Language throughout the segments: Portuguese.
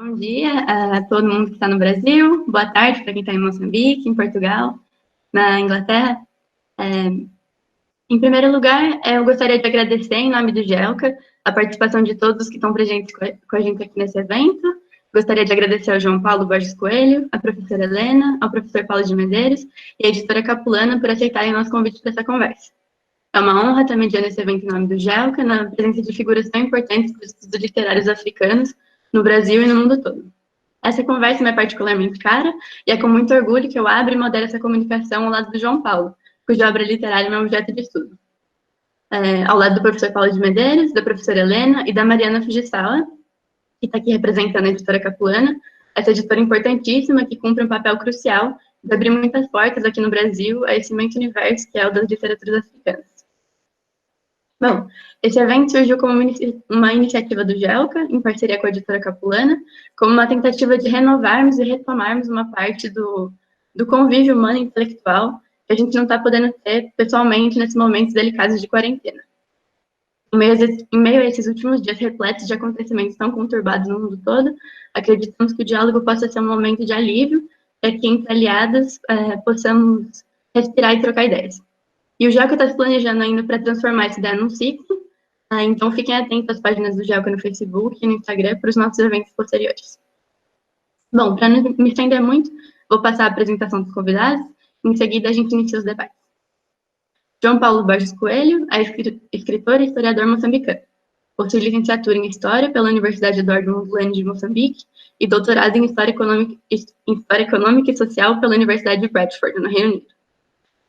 Bom dia a todo mundo que está no Brasil, boa tarde para quem está em Moçambique, em Portugal, na Inglaterra. Em primeiro lugar, eu gostaria de agradecer, em nome do GELCA, a participação de todos que estão presentes com a gente aqui nesse evento. Gostaria de agradecer ao João Paulo Borges Coelho, à professora Helena, ao professor Paulo de Medeiros e à editora Capulana por aceitarem nosso convite para essa conversa. É uma honra estar mediando esse evento em nome do GELCA, na presença de figuras tão importantes para os estudos literários africanos no Brasil e no mundo todo. Essa conversa me é particularmente cara e é com muito orgulho que eu abro e modero essa comunicação ao lado do João Paulo, cuja obra literária é meu objeto de estudo. Ao lado do professor Paulo de Medeiros, da professora Helena e da Mariana Fujisawa, que está aqui representando a editora Capulana, essa editora importantíssima que cumpre um papel crucial de abrir muitas portas aqui no Brasil a esse imenso universo que é o das literaturas africanas. Bom, esse evento surgiu como uma iniciativa do GELCA, em parceria com a editora Capulana, como uma tentativa de renovarmos e retomarmos uma parte do convívio humano e intelectual que a gente não está podendo ter pessoalmente nesses momentos delicados de quarentena. Em meio a esses últimos dias repletos de acontecimentos tão conturbados no mundo todo, acreditamos que o diálogo possa ser um momento de alívio para que, entre aliadas, possamos respirar e trocar ideias. E o GELCA está se planejando ainda para transformar essa ideia num ciclo, então fiquem atentos às páginas do GELCA no Facebook e no Instagram para os nossos eventos posteriores. Bom, para não me estender muito, vou passar a apresentação dos convidados, em seguida a gente inicia os debates. João Paulo Borges Coelho é escritor e historiador moçambicano. Possui licenciatura em História pela Universidade Eduardo Mondlane de Moçambique e doutorado em História Econômica e Social pela Universidade de Bradford, no Reino Unido.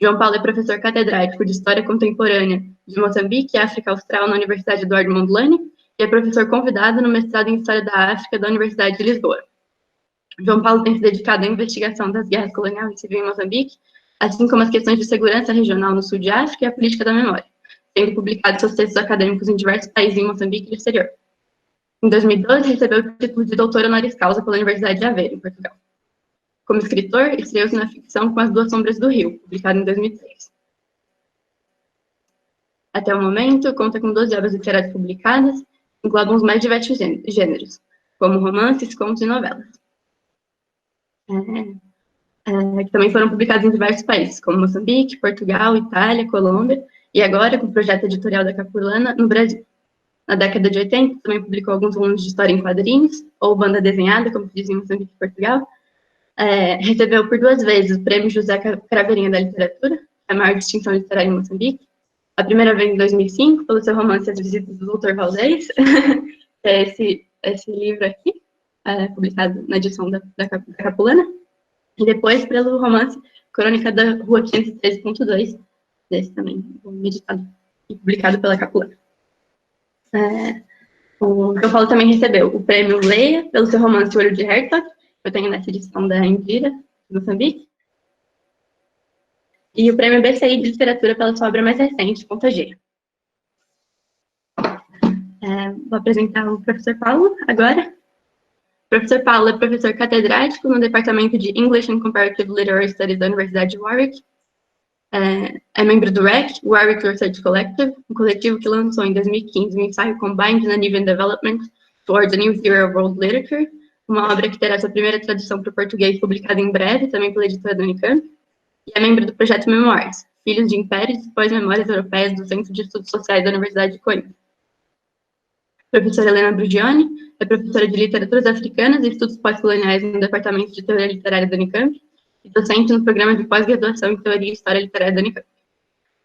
João Paulo é professor catedrático de História Contemporânea de Moçambique e África Austral na Universidade Eduardo Mondlane e é professor convidado no mestrado em História da África da Universidade de Lisboa. João Paulo tem se dedicado à investigação das guerras colonial e civil em Moçambique, assim como as questões de segurança regional no sul de África e a política da memória, tendo publicado seus textos acadêmicos em diversos países em Moçambique e no exterior. Em 2012, recebeu o título de doutor honoris causa pela Universidade de Aveiro, em Portugal. Como escritor, estreou-se na ficção com As Duas Sombras do Rio, publicado em 2003. Até o momento, conta com 12 obras literárias publicadas, englobam os mais diversos gêneros, como romances, contos e novelas. Que também foram publicados em diversos países, como Moçambique, Portugal, Itália, Colômbia, e agora, com o projeto editorial da Capulana, no Brasil. Na década de 80, também publicou alguns volumes de história em quadrinhos, ou banda desenhada, como se diz em Moçambique e Portugal. Recebeu por 2 vezes o Prêmio José Craveirinha da Literatura, a maior distinção literária em Moçambique. A primeira vez em 2005, pelo seu romance As Visitas do Dr. Valdez, que é esse livro aqui, publicado na edição da Capulana. E depois pelo romance Crônica da Rua 513.2, desse também, meditado e publicado pela Capulana. O João Paulo também recebeu o prêmio Leia pelo seu romance Olho de Hertog, que eu tenho nessa edição da Indira, de Moçambique, e o prêmio BCI de Literatura pela sua obra mais recente, Contagia. Vou apresentar o professor Paulo agora. O professor Paulo é professor catedrático no Departamento de English and Comparative Literary Studies da Universidade de Warwick. É membro do REC, Warwick Research Collective, um coletivo que lançou em 2015 o ensaio Combined Uneven Development Towards a New Theory of World Literature, uma obra que terá sua primeira tradução para o português publicada em breve, também pela editora da Unicamp, e é membro do projeto Memoirs, Filhos de Impérios e Pós-Memórias Europeias do Centro de Estudos Sociais da Universidade de Coimbra. Professora Helena Brugioni é professora de Literaturas Africanas e Estudos Pós-Coloniais no Departamento de Teoria Literária da Unicamp e docente no Programa de Pós-Graduação em Teoria e História Literária da Unicamp.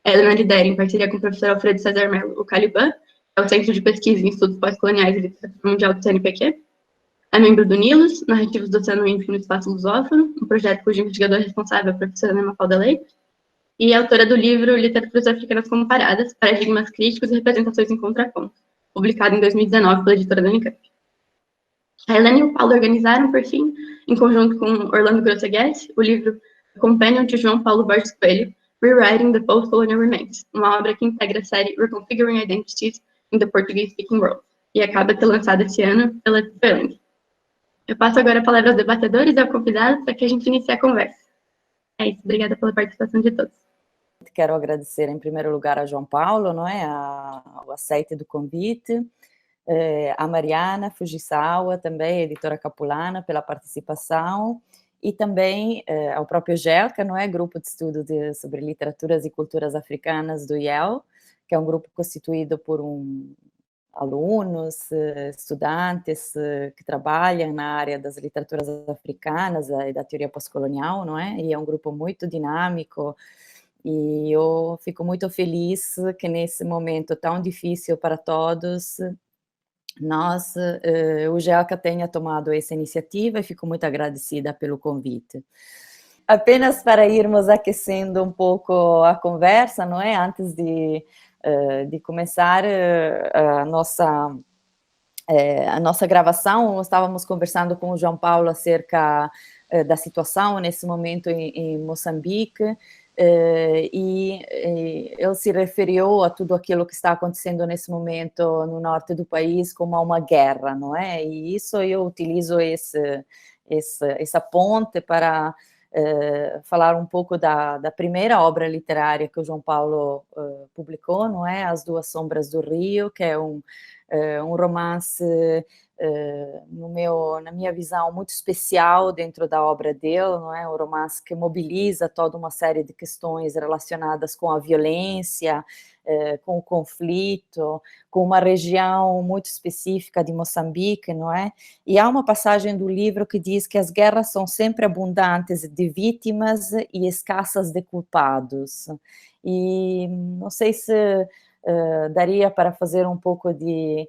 Helena lidera, em parceria com o professor Alfredo César Mello, o Caliban, que é o Centro de Pesquisa em Estudos Pós-Coloniais e Literatura Mundial do CNPq. É membro do NILUS, Narrativas do Oceano Índico no Espaço Lusófono, um projeto cujo investigador responsável é a professora Ana Mafalda Leite, e é autora do livro Literaturas Africanas Comparadas, Paradigmas Críticos e Representações em Contraponto, publicado em 2019 pela editora da Unicamp. A Helena e o Paulo organizaram, por fim, em conjunto com Orlando Grossegues, o livro Companion de João Paulo Borges Coelho, Rewriting the Post-Colonial Remains, uma obra que integra a série Reconfiguring Identities in the Portuguese-Speaking World, e acaba de ser lançada esse ano pela Verling. Eu passo agora a palavra aos debatedores e ao convidado para que a gente inicie a conversa. É isso, obrigada pela participação de todos. Quero agradecer, em primeiro lugar, a João Paulo, o aceite do convite. a Mariana Fujisawa, também, editora Capulana, pela participação, e também ao próprio GELCA, não é? Grupo de Estudo sobre Literaturas e Culturas Africanas do IEL, que é um grupo constituído por alunos, estudantes que trabalham na área das literaturas africanas e da teoria pós-colonial, não é? E é um grupo muito dinâmico, e eu fico muito feliz que nesse momento tão difícil para todos, o GELCA tenha tomado essa iniciativa, e fico muito agradecida pelo convite. Apenas para irmos aquecendo um pouco a conversa, não é? Antes de começar a nossa gravação, estávamos conversando com o João Paulo acerca da situação nesse momento em Moçambique, e ele se referiu a tudo aquilo que está acontecendo nesse momento no norte do país como a uma guerra, não é? E isso eu utilizo essa ponte para falar um pouco da primeira obra literária que o João Paulo publicou, não é? As Duas Sombras do Rio, que é um romance, na minha visão, muito especial dentro da obra dele, não é? Um romance que mobiliza toda uma série de questões relacionadas com a violência, com o conflito, com uma região muito específica de Moçambique, não é? E há uma passagem do livro que diz que as guerras são sempre abundantes de vítimas e escassas de culpados. E não sei se daria para fazer um pouco de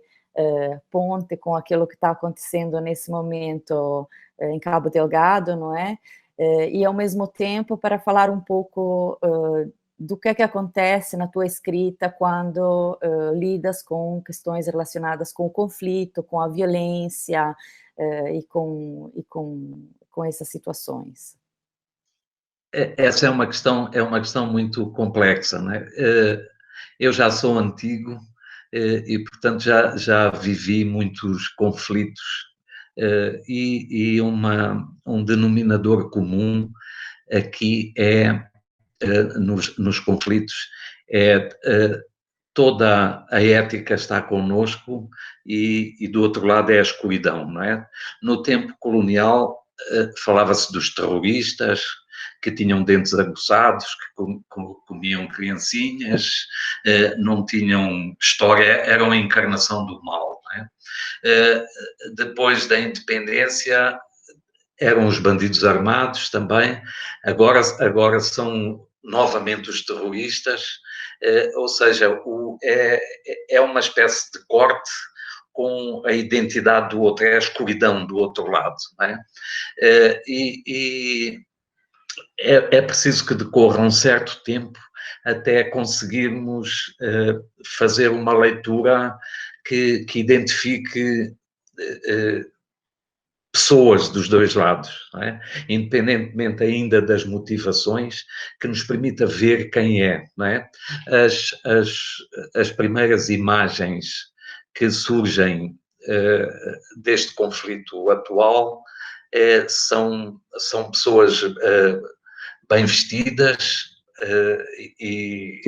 ponte com aquilo que está acontecendo nesse momento em Cabo Delgado, não é? E, ao mesmo tempo, para falar um pouco do que acontece na tua escrita quando lidas com questões relacionadas com o conflito, com a violência e com essas situações. Essa é uma questão muito complexa, não é? Eu já sou antigo e, portanto, já vivi muitos conflitos e um denominador comum aqui nos conflitos é toda a ética está connosco e do outro lado é a escuridão, não é? No tempo colonial falava-se dos terroristas que tinham dentes aguçados, que comiam criancinhas, não tinham história, eram a encarnação do mal, não é? Depois da independência eram os bandidos armados também, agora são novamente os terroristas, ou seja, é uma espécie de corte com a identidade do outro, é a escuridão do outro lado, não é? E é preciso que decorra um certo tempo até conseguirmos fazer uma leitura que identifique pessoas dos dois lados, não é? Independentemente ainda das motivações, que nos permita ver quem é, não é? As primeiras imagens que surgem deste conflito atual são pessoas bem vestidas e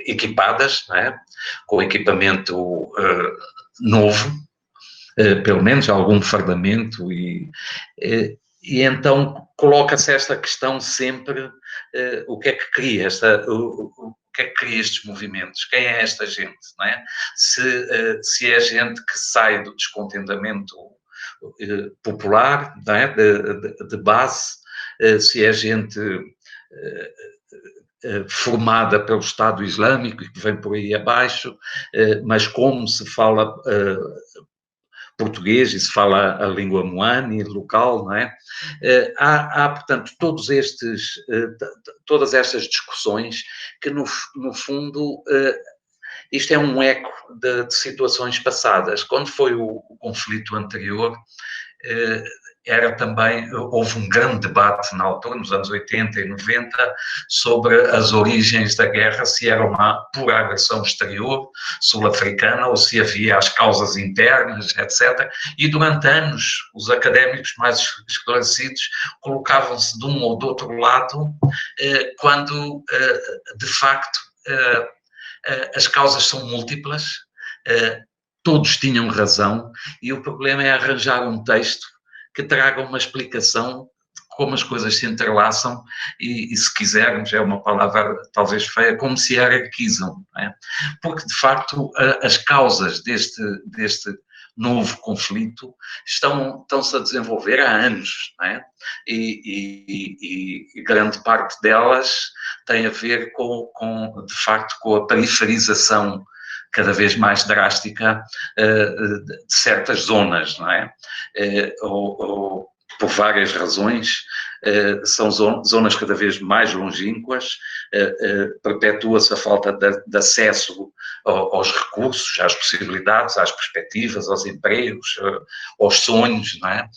equipadas, não é? Com equipamento novo, pelo menos algum fardamento, e então coloca-se esta questão sempre, o que é que cria o que é que cria estes movimentos? Quem é esta gente, não é? Se é gente que sai do descontentamento popular, não é? De base, se é gente formada pelo Estado Islâmico e que vem por aí abaixo, mas como se fala português e se fala a língua moane local, não é? Há portanto, todas estas discussões que, no fundo, isto é um eco de situações passadas. Quando foi o conflito anterior, houve um grande debate na altura, nos anos 80 e 90, sobre as origens da guerra, se era uma pura agressão exterior, sul-africana, ou se havia as causas internas, etc. E durante anos, os académicos mais esclarecidos colocavam-se de um ou do outro lado, quando, de facto, as causas são múltiplas, todos tinham razão, e o problema é arranjar um texto que traga uma explicação de como as coisas se entrelaçam e se quisermos, é uma palavra talvez feia, como se hierarquizam, não é? Porque, de facto, as causas deste novo conflito estão-se a desenvolver há anos, não é? E grande parte delas tem a ver de facto, com a periferização cada vez mais drástica de certas zonas, não é? Ou por várias razões, são zonas cada vez mais longínquas, perpetua-se a falta de acesso aos recursos, às possibilidades, às perspectivas, aos empregos, aos sonhos, não é?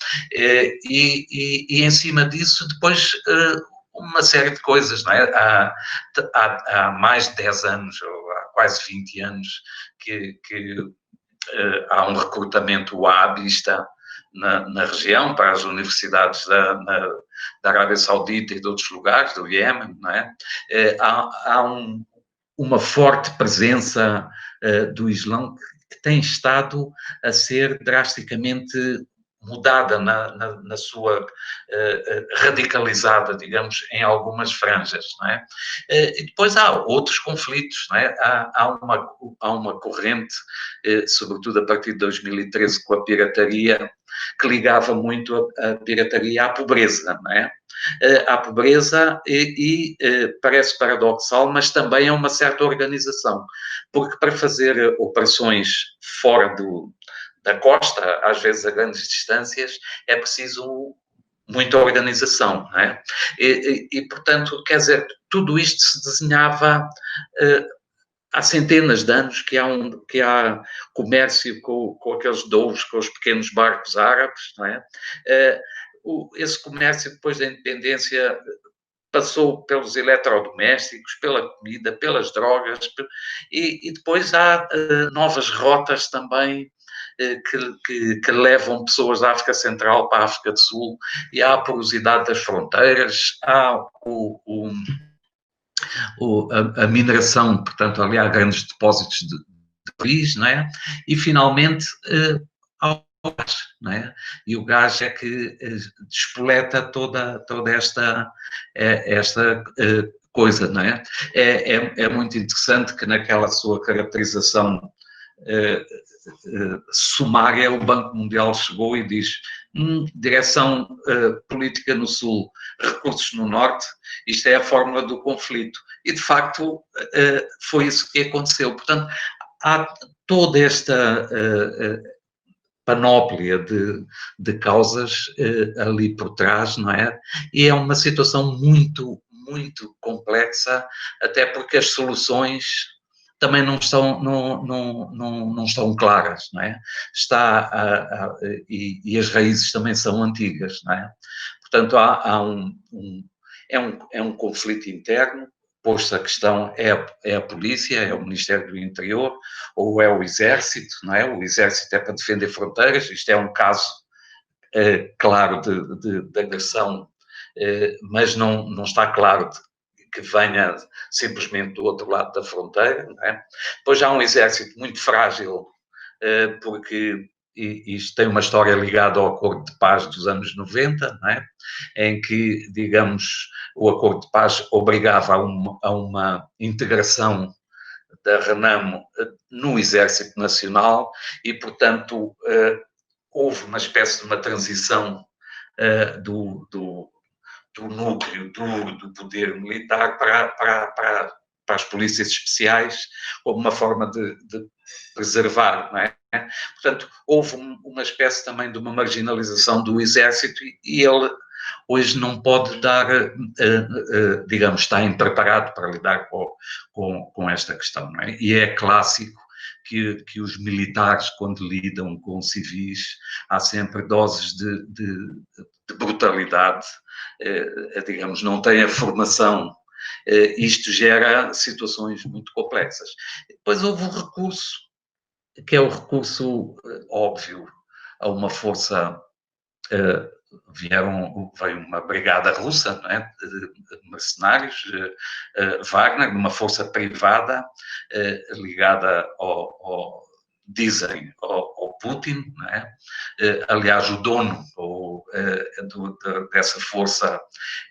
E em cima disso, depois, uma série de coisas, não é? Há mais de 10 anos, ou há quase 20 anos, que há um recrutamento wahhabista na região, para as universidades da Arábia Saudita e de outros lugares, do Iêmen, não é? Há uma forte presença do Islão que tem estado a ser drasticamente mudada na sua radicalizada, digamos, em algumas franjas, não é? E depois há outros conflitos, não é? Há uma corrente, sobretudo a partir de 2013, com a pirataria, que ligava muito a pirataria à pobreza, não é? À pobreza e parece paradoxal, mas também a uma certa organização, porque para fazer operações fora da costa, às vezes a grandes distâncias, é preciso muita organização, não é? Portanto, quer dizer, tudo isto se desenhava há centenas de anos que há comércio com aqueles douros, com os pequenos barcos árabes, não é? Esse comércio, depois da independência, passou pelos eletrodomésticos, pela comida, pelas drogas, e depois há novas rotas também que levam pessoas da África Central para a África do Sul, e há a porosidade das fronteiras, há a mineração, portanto, ali há grandes depósitos de país, não é? E, finalmente, há o gás, não é? E o gás é que despoleta toda esta coisa, não é? É muito interessante que naquela sua caracterização sumária, o Banco Mundial chegou e diz: direção política no Sul, recursos no Norte, isto é a fórmula do conflito. E, de facto, foi isso que aconteceu. Portanto, há toda esta panóplia de causas ali por trás, não é? E é uma situação muito, muito complexa, até porque as soluções também não estão claras, não é? E as raízes também são antigas, não é? Portanto, é um conflito interno, posto a questão, é a polícia, é o Ministério do Interior, ou é o Exército, não é? O Exército é para defender fronteiras, isto é um caso claro de agressão, mas não está claro que venha simplesmente do outro lado da fronteira, não é? Depois há um exército muito frágil, porque isto tem uma história ligada ao Acordo de Paz dos anos 90, não é? Em que, digamos, o Acordo de Paz obrigava a uma integração da RENAMO no Exército Nacional e, portanto, houve uma espécie de uma transição do núcleo duro do poder militar para as polícias especiais, como uma forma de preservar, não é? Portanto, houve uma espécie também de uma marginalização do Exército e ele hoje não pode dar, digamos, está impreparado para lidar com esta questão, não é? E é clássico que os militares, quando lidam com civis, há sempre doses de brutalidade, digamos, não têm a formação. Isto gera situações muito complexas. Depois houve um recurso, que é o recurso óbvio a uma força. Veio uma brigada russa, não é? De mercenários, Wagner, uma força privada ligada dizem, Putin, não é? Aliás, o dono dessa força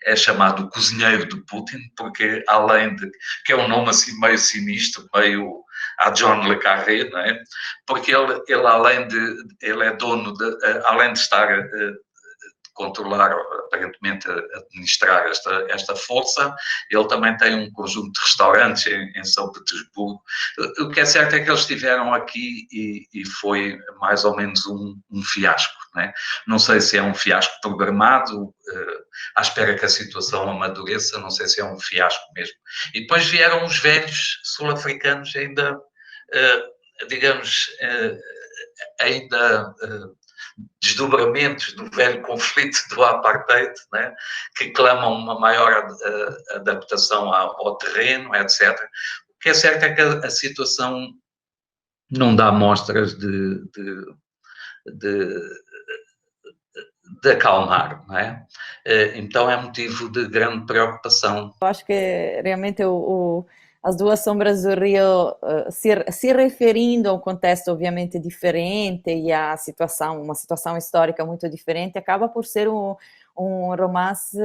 é chamado Cozinheiro de Putin, porque além de, que é um nome assim meio sinistro, meio a John le Carré, não é? Porque ele é dono além de estar controlar, aparentemente, administrar esta força. Ele também tem um conjunto de restaurantes em São Petersburgo. O que é certo é que eles estiveram aqui e foi mais ou menos um fiasco, não é? Não sei se é um fiasco programado, à espera que a situação amadureça, não sei se é um fiasco mesmo. E depois vieram os velhos sul-africanos ainda, digamos, ainda desdobramentos do velho conflito do apartheid, né, que clamam uma maior adaptação ao terreno, etc. O que é certo é que a situação não dá mostras de acalmar, não é? Então é motivo de grande preocupação. Eu acho que realmente as duas sombras do Rio, se referindo a um contexto obviamente diferente e a uma situação histórica muito diferente, acaba por ser um romance,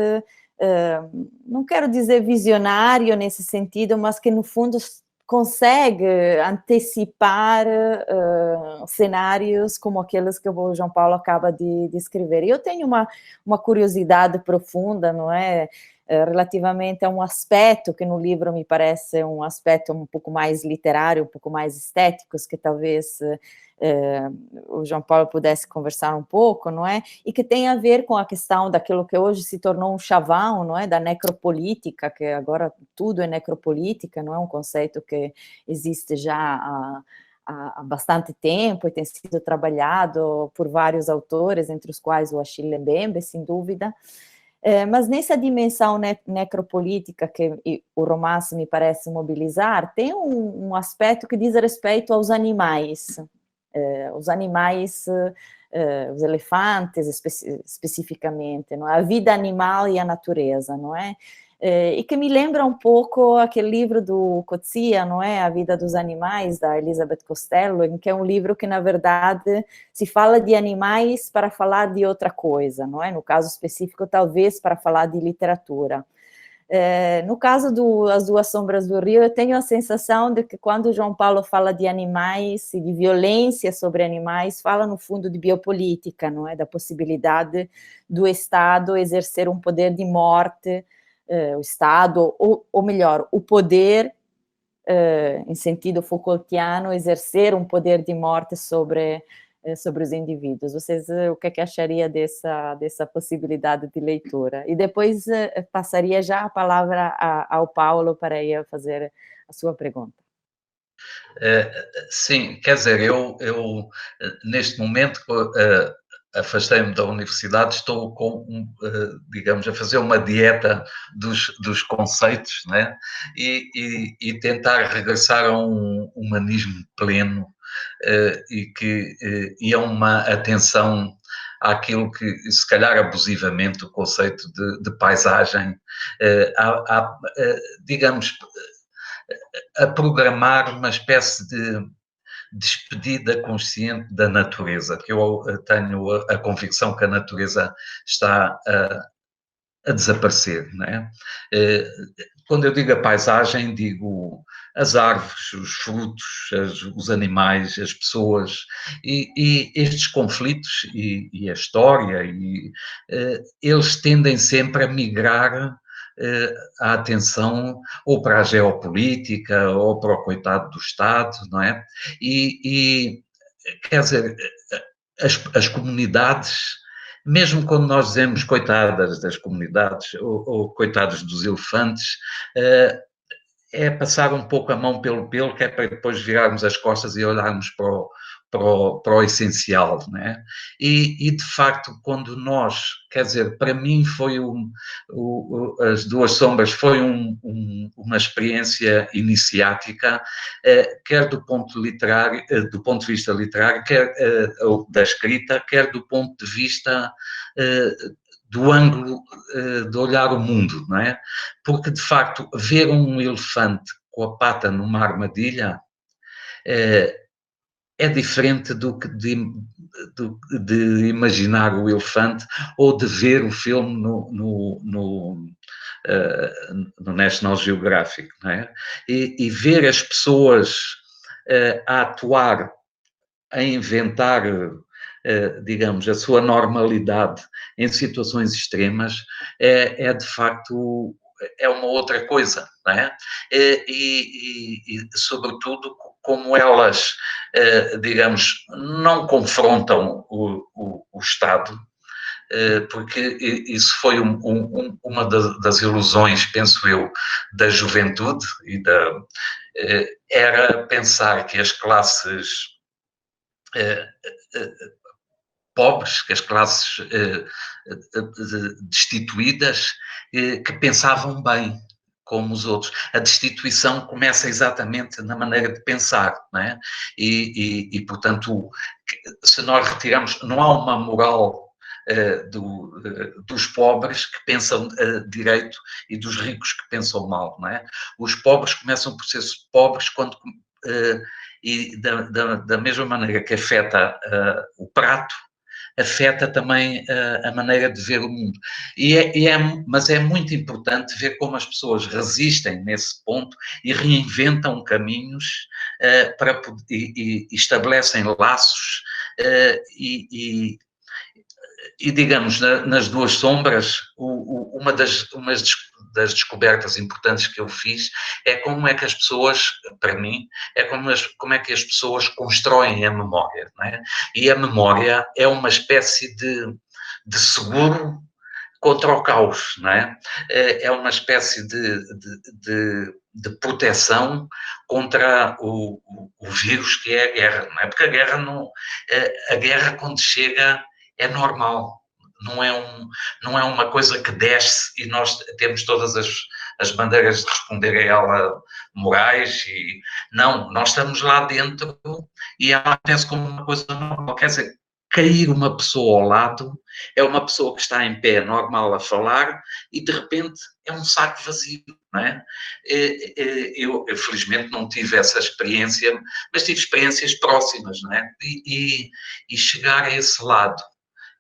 não quero dizer visionário nesse sentido, mas que no fundo consegue antecipar cenários como aqueles que o João Paulo acaba de descrever. E eu tenho uma curiosidade profunda, não é? Relativamente a um aspecto que no livro me parece um aspecto um pouco mais literário, um pouco mais estético, que talvez o João Paulo pudesse conversar um pouco, não é? E que tem a ver com a questão daquilo que hoje se tornou um chavão, não é? Da necropolítica, que agora tudo é necropolítica, não é? Um conceito que existe já há bastante tempo e tem sido trabalhado por vários autores, entre os quais o Achille Mbembe, sem dúvida. Mas nessa dimensão necropolítica que o romance me parece mobilizar, tem um aspecto que diz respeito aos animais. Os animais, os elefantes especificamente, não é? A vida animal e a natureza, não é? E que me lembra um pouco aquele livro do Coetzee, não é? A Vida dos Animais, da Elizabeth Costello, em que é um livro que, na verdade, se fala de animais para falar de outra coisa, não é? No caso específico, talvez para falar de literatura. No caso As Duas Sombras do Rio, eu tenho a sensação de que quando o João Paulo fala de animais e de violência sobre animais, fala no fundo de biopolítica, não é? Da possibilidade do Estado exercer um poder de morte, o Estado, ou melhor, o poder, em sentido Foucaultiano, exercer um poder de morte sobre os indivíduos. Vocês, o que é que acharia dessa possibilidade de leitura? E depois passaria já a palavra ao Paulo para ir fazer a sua pergunta. Sim, quer dizer, eu neste momento afastei-me da universidade, estou digamos, a fazer uma dieta dos conceitos, né? E tentar regressar a um humanismo pleno e a uma atenção àquilo que, se calhar abusivamente, o conceito de paisagem, digamos, a programar uma espécie de despedida consciente da natureza, que eu tenho a convicção que a natureza está a desaparecer, não é? Quando eu digo a paisagem, digo as árvores, os frutos, os animais, as pessoas, e estes conflitos e a história, eles tendem sempre a migrar a atenção ou para a geopolítica ou para o coitado do Estado, não é? Quer dizer, as comunidades, mesmo quando nós dizemos coitadas das comunidades ou coitados dos elefantes, é passar um pouco a mão pelo pelo, que é para depois virarmos as costas e olharmos para o essencial, não é? E de facto, quando nós, quer dizer, para mim foi As Duas Sombras foi uma experiência iniciática, quer do ponto de vista literário, quer da escrita, quer do ponto de vista do ângulo de olhar o mundo, não é? Porque, de facto, ver um elefante com a pata numa armadilha é diferente de imaginar o elefante ou de ver o filme no National Geographic, não é? E ver as pessoas a atuar, a inventar, digamos, a sua normalidade em situações extremas, é de facto, é uma outra coisa, não é? E sobretudo, como elas, digamos, não confrontam o Estado, porque isso foi uma das ilusões, penso eu, da juventude, era pensar que as classes pobres, que as classes destituídas, que pensavam bem como os outros. A destituição começa exatamente na maneira de pensar, não é? E portanto, se nós retiramos, não há uma moral dos pobres que pensam direito e dos ricos que pensam mal, não é? Os pobres começam por ser pobres quando... e da mesma maneira que afeta o prato, afeta também a maneira de ver o mundo. Mas é muito importante ver como as pessoas resistem nesse ponto e reinventam caminhos e estabelecem laços e digamos, nas duas sombras, uma das descobertas importantes que eu fiz é como é que as pessoas, para mim, é como é que as pessoas constroem a memória, não é? E a memória é uma espécie de seguro contra o caos, não é? É uma espécie de proteção contra o vírus que é a guerra, não é? Porque a guerra quando chega é normal, não é uma coisa que desce e nós temos todas as bandeiras de responder a ela morais e não, nós estamos lá dentro e ela acontece como uma coisa normal, quer dizer, cair uma pessoa ao lado é uma pessoa que está em pé, normal, a falar, e de repente é um saco vazio, não é? Eu felizmente não tive essa experiência, mas tive experiências próximas, não é? E chegar a esse lado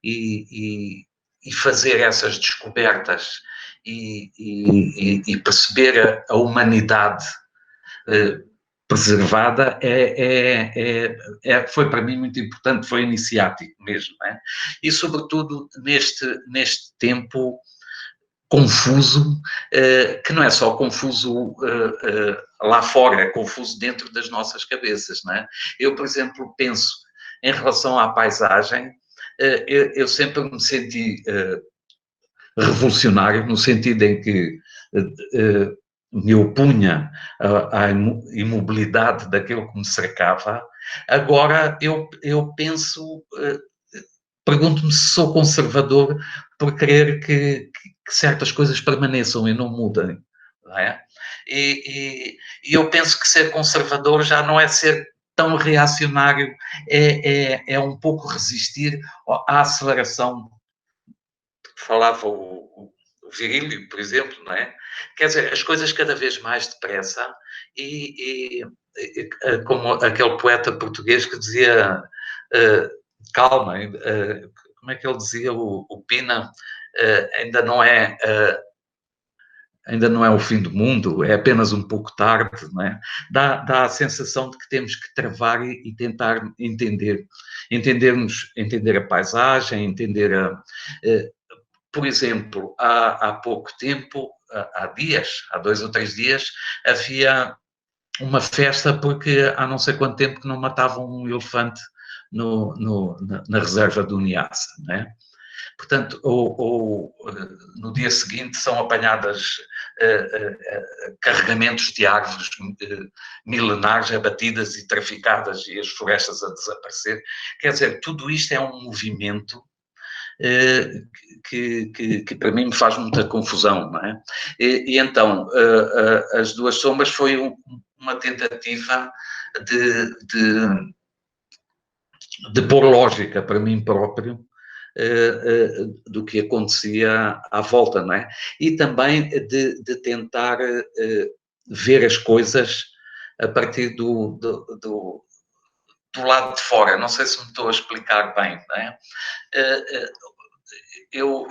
e fazer essas descobertas e perceber a humanidade preservada foi para mim muito importante, foi iniciático mesmo, não é? E sobretudo neste tempo confuso, que não é só confuso lá fora, é confuso dentro das nossas cabeças, não é? Eu, por exemplo, penso em relação à paisagem, eu sempre me senti revolucionário no sentido em que me opunha à imobilidade daquilo que me cercava. Agora eu penso, pergunto-me se sou conservador por querer que certas coisas permaneçam e não mudem, não é? E eu penso que ser conservador já não é ser tão reacionário, é um pouco resistir à aceleração que falava o Virílio, por exemplo, não é? Quer dizer, as coisas cada vez mais depressa e como aquele poeta português que dizia calma, como é que ele dizia, o Pina, ainda não é o fim do mundo, é apenas um pouco tarde, não é? Dá a sensação de que temos que travar e tentar entender a paisagem, entender por exemplo, há pouco tempo, há 2 ou 3 dias, havia uma festa porque há não sei quanto tempo que não matavam um elefante na reserva do Niassa, não é? Portanto, no dia seguinte são apanhadas carregamentos de árvores milenares abatidas e traficadas e as florestas a desaparecer. Quer dizer, tudo isto é um movimento que para mim me faz muita confusão, não é? E então, as duas sombras foi uma tentativa de pôr lógica para mim próprio do que acontecia à volta, não é? E também de tentar ver as coisas a partir do lado de fora. Não sei se me estou a explicar bem, não é? Eu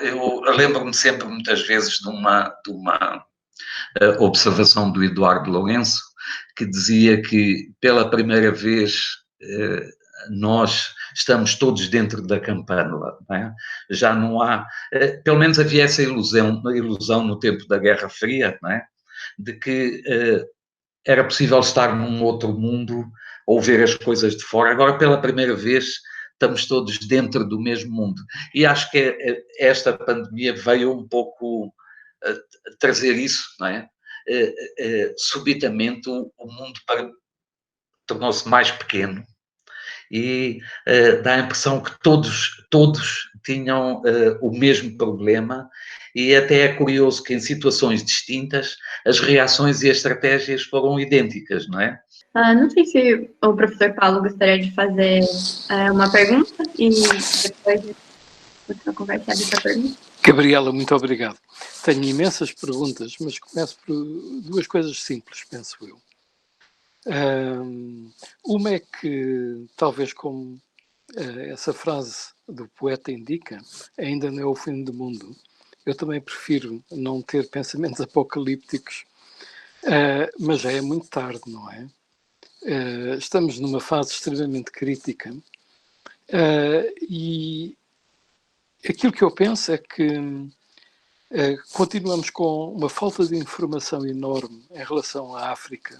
lembro-me sempre, muitas vezes, de uma observação do Eduardo Lourenço, que dizia que, pela primeira vez, nós estamos todos dentro da campânula, não é? Já não há... Pelo menos havia essa ilusão no tempo da Guerra Fria, não é? De que era possível estar num outro mundo ou ver as coisas de fora. Agora, pela primeira vez, estamos todos dentro do mesmo mundo. E acho que esta pandemia veio um pouco trazer isso, não é? Subitamente o mundo tornou-se mais pequeno e dá a impressão que todos tinham o mesmo problema, e até é curioso que em situações distintas as reações e as estratégias foram idênticas, não é? Não sei se o professor Paulo gostaria de fazer uma pergunta e depois a conversar dessa pergunta. Gabriela, muito obrigado. Tenho imensas perguntas, mas começo por duas coisas simples, penso eu. Uma é que, talvez como essa frase do poeta indica, ainda não é o fim do mundo. Eu também prefiro não ter pensamentos apocalípticos, mas já é muito tarde, não é? Estamos numa fase extremamente crítica e aquilo que eu penso é que continuamos com uma falta de informação enorme em relação à África,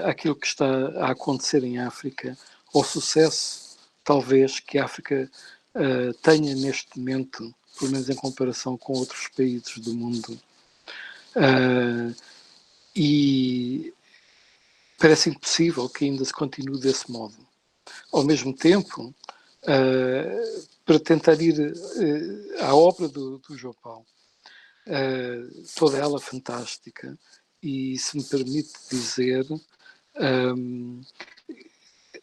àquilo que está a acontecer em África, ao sucesso, talvez, que a África tenha neste momento, pelo menos em comparação com outros países do mundo. E parece impossível que ainda se continue desse modo. Ao mesmo tempo, para tentar ir à obra do João Paulo, toda ela fantástica, e se me permite dizer,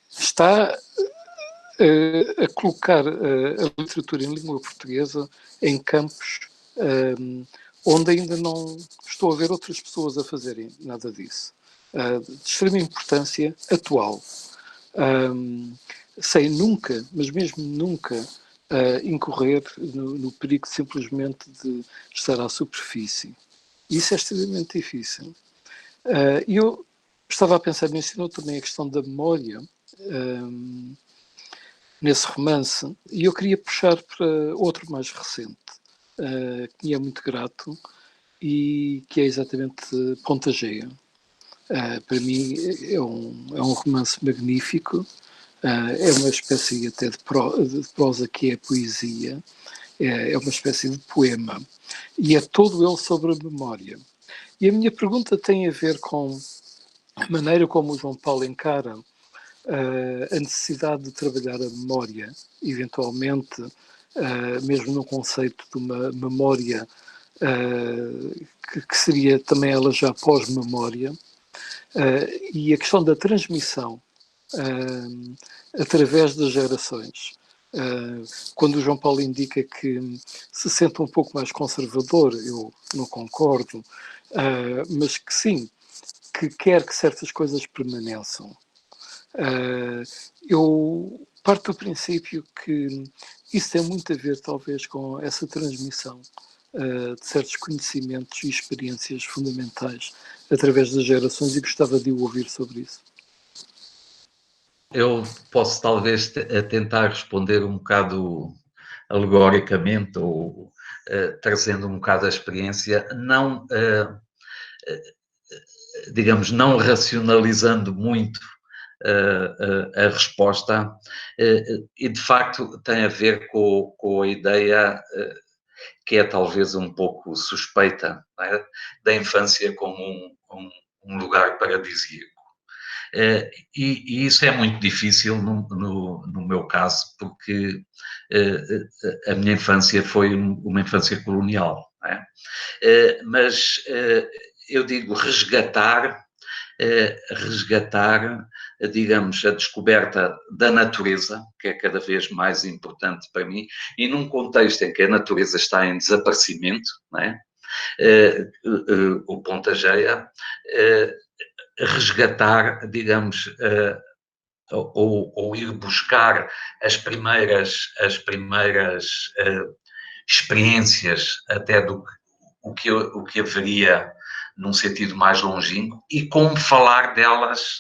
está a colocar a literatura em língua portuguesa em campos onde ainda não estou a ver outras pessoas a fazerem nada disso. De extrema importância atual. Sem nunca, mas mesmo nunca, incorrer no perigo simplesmente de estar à superfície. Isso é extremamente difícil. E eu estava a pensar nisso, e também a questão da memória nesse romance, e eu queria puxar para outro mais recente, que me é muito grato, e que é exatamente Ponta-Geia. Para mim é um romance magnífico, é uma espécie até de prosa que é poesia, é uma espécie de poema, e é todo ele sobre a memória. E a minha pergunta tem a ver com a maneira como o João Paulo encara a necessidade de trabalhar a memória, eventualmente, mesmo no conceito de uma memória que seria também ela já pós-memória, e a questão da transmissão através das gerações. Quando o João Paulo indica que se sente um pouco mais conservador, eu não concordo, mas que sim, que quer que certas coisas permaneçam. Eu parto do princípio que isso tem muito a ver, talvez, com essa transmissão de certos conhecimentos e experiências fundamentais através das gerações, e gostava de o ouvir sobre isso. Eu posso talvez tentar responder um bocado alegoricamente ou trazendo um bocado a experiência, não, digamos, não racionalizando muito a resposta, e de facto tem a ver com a ideia que é talvez um pouco suspeita, não é? Da infância como um lugar paradisíaco. E isso é muito difícil no meu caso, porque a minha infância foi uma infância colonial, não é? Mas eu digo resgatar, digamos, a descoberta da natureza, que é cada vez mais importante para mim, e num contexto em que a natureza está em desaparecimento, não é? O Ponta-Geia, resgatar, digamos, ou ir buscar as primeiras experiências até do o que haveria num sentido mais longínquo e como falar delas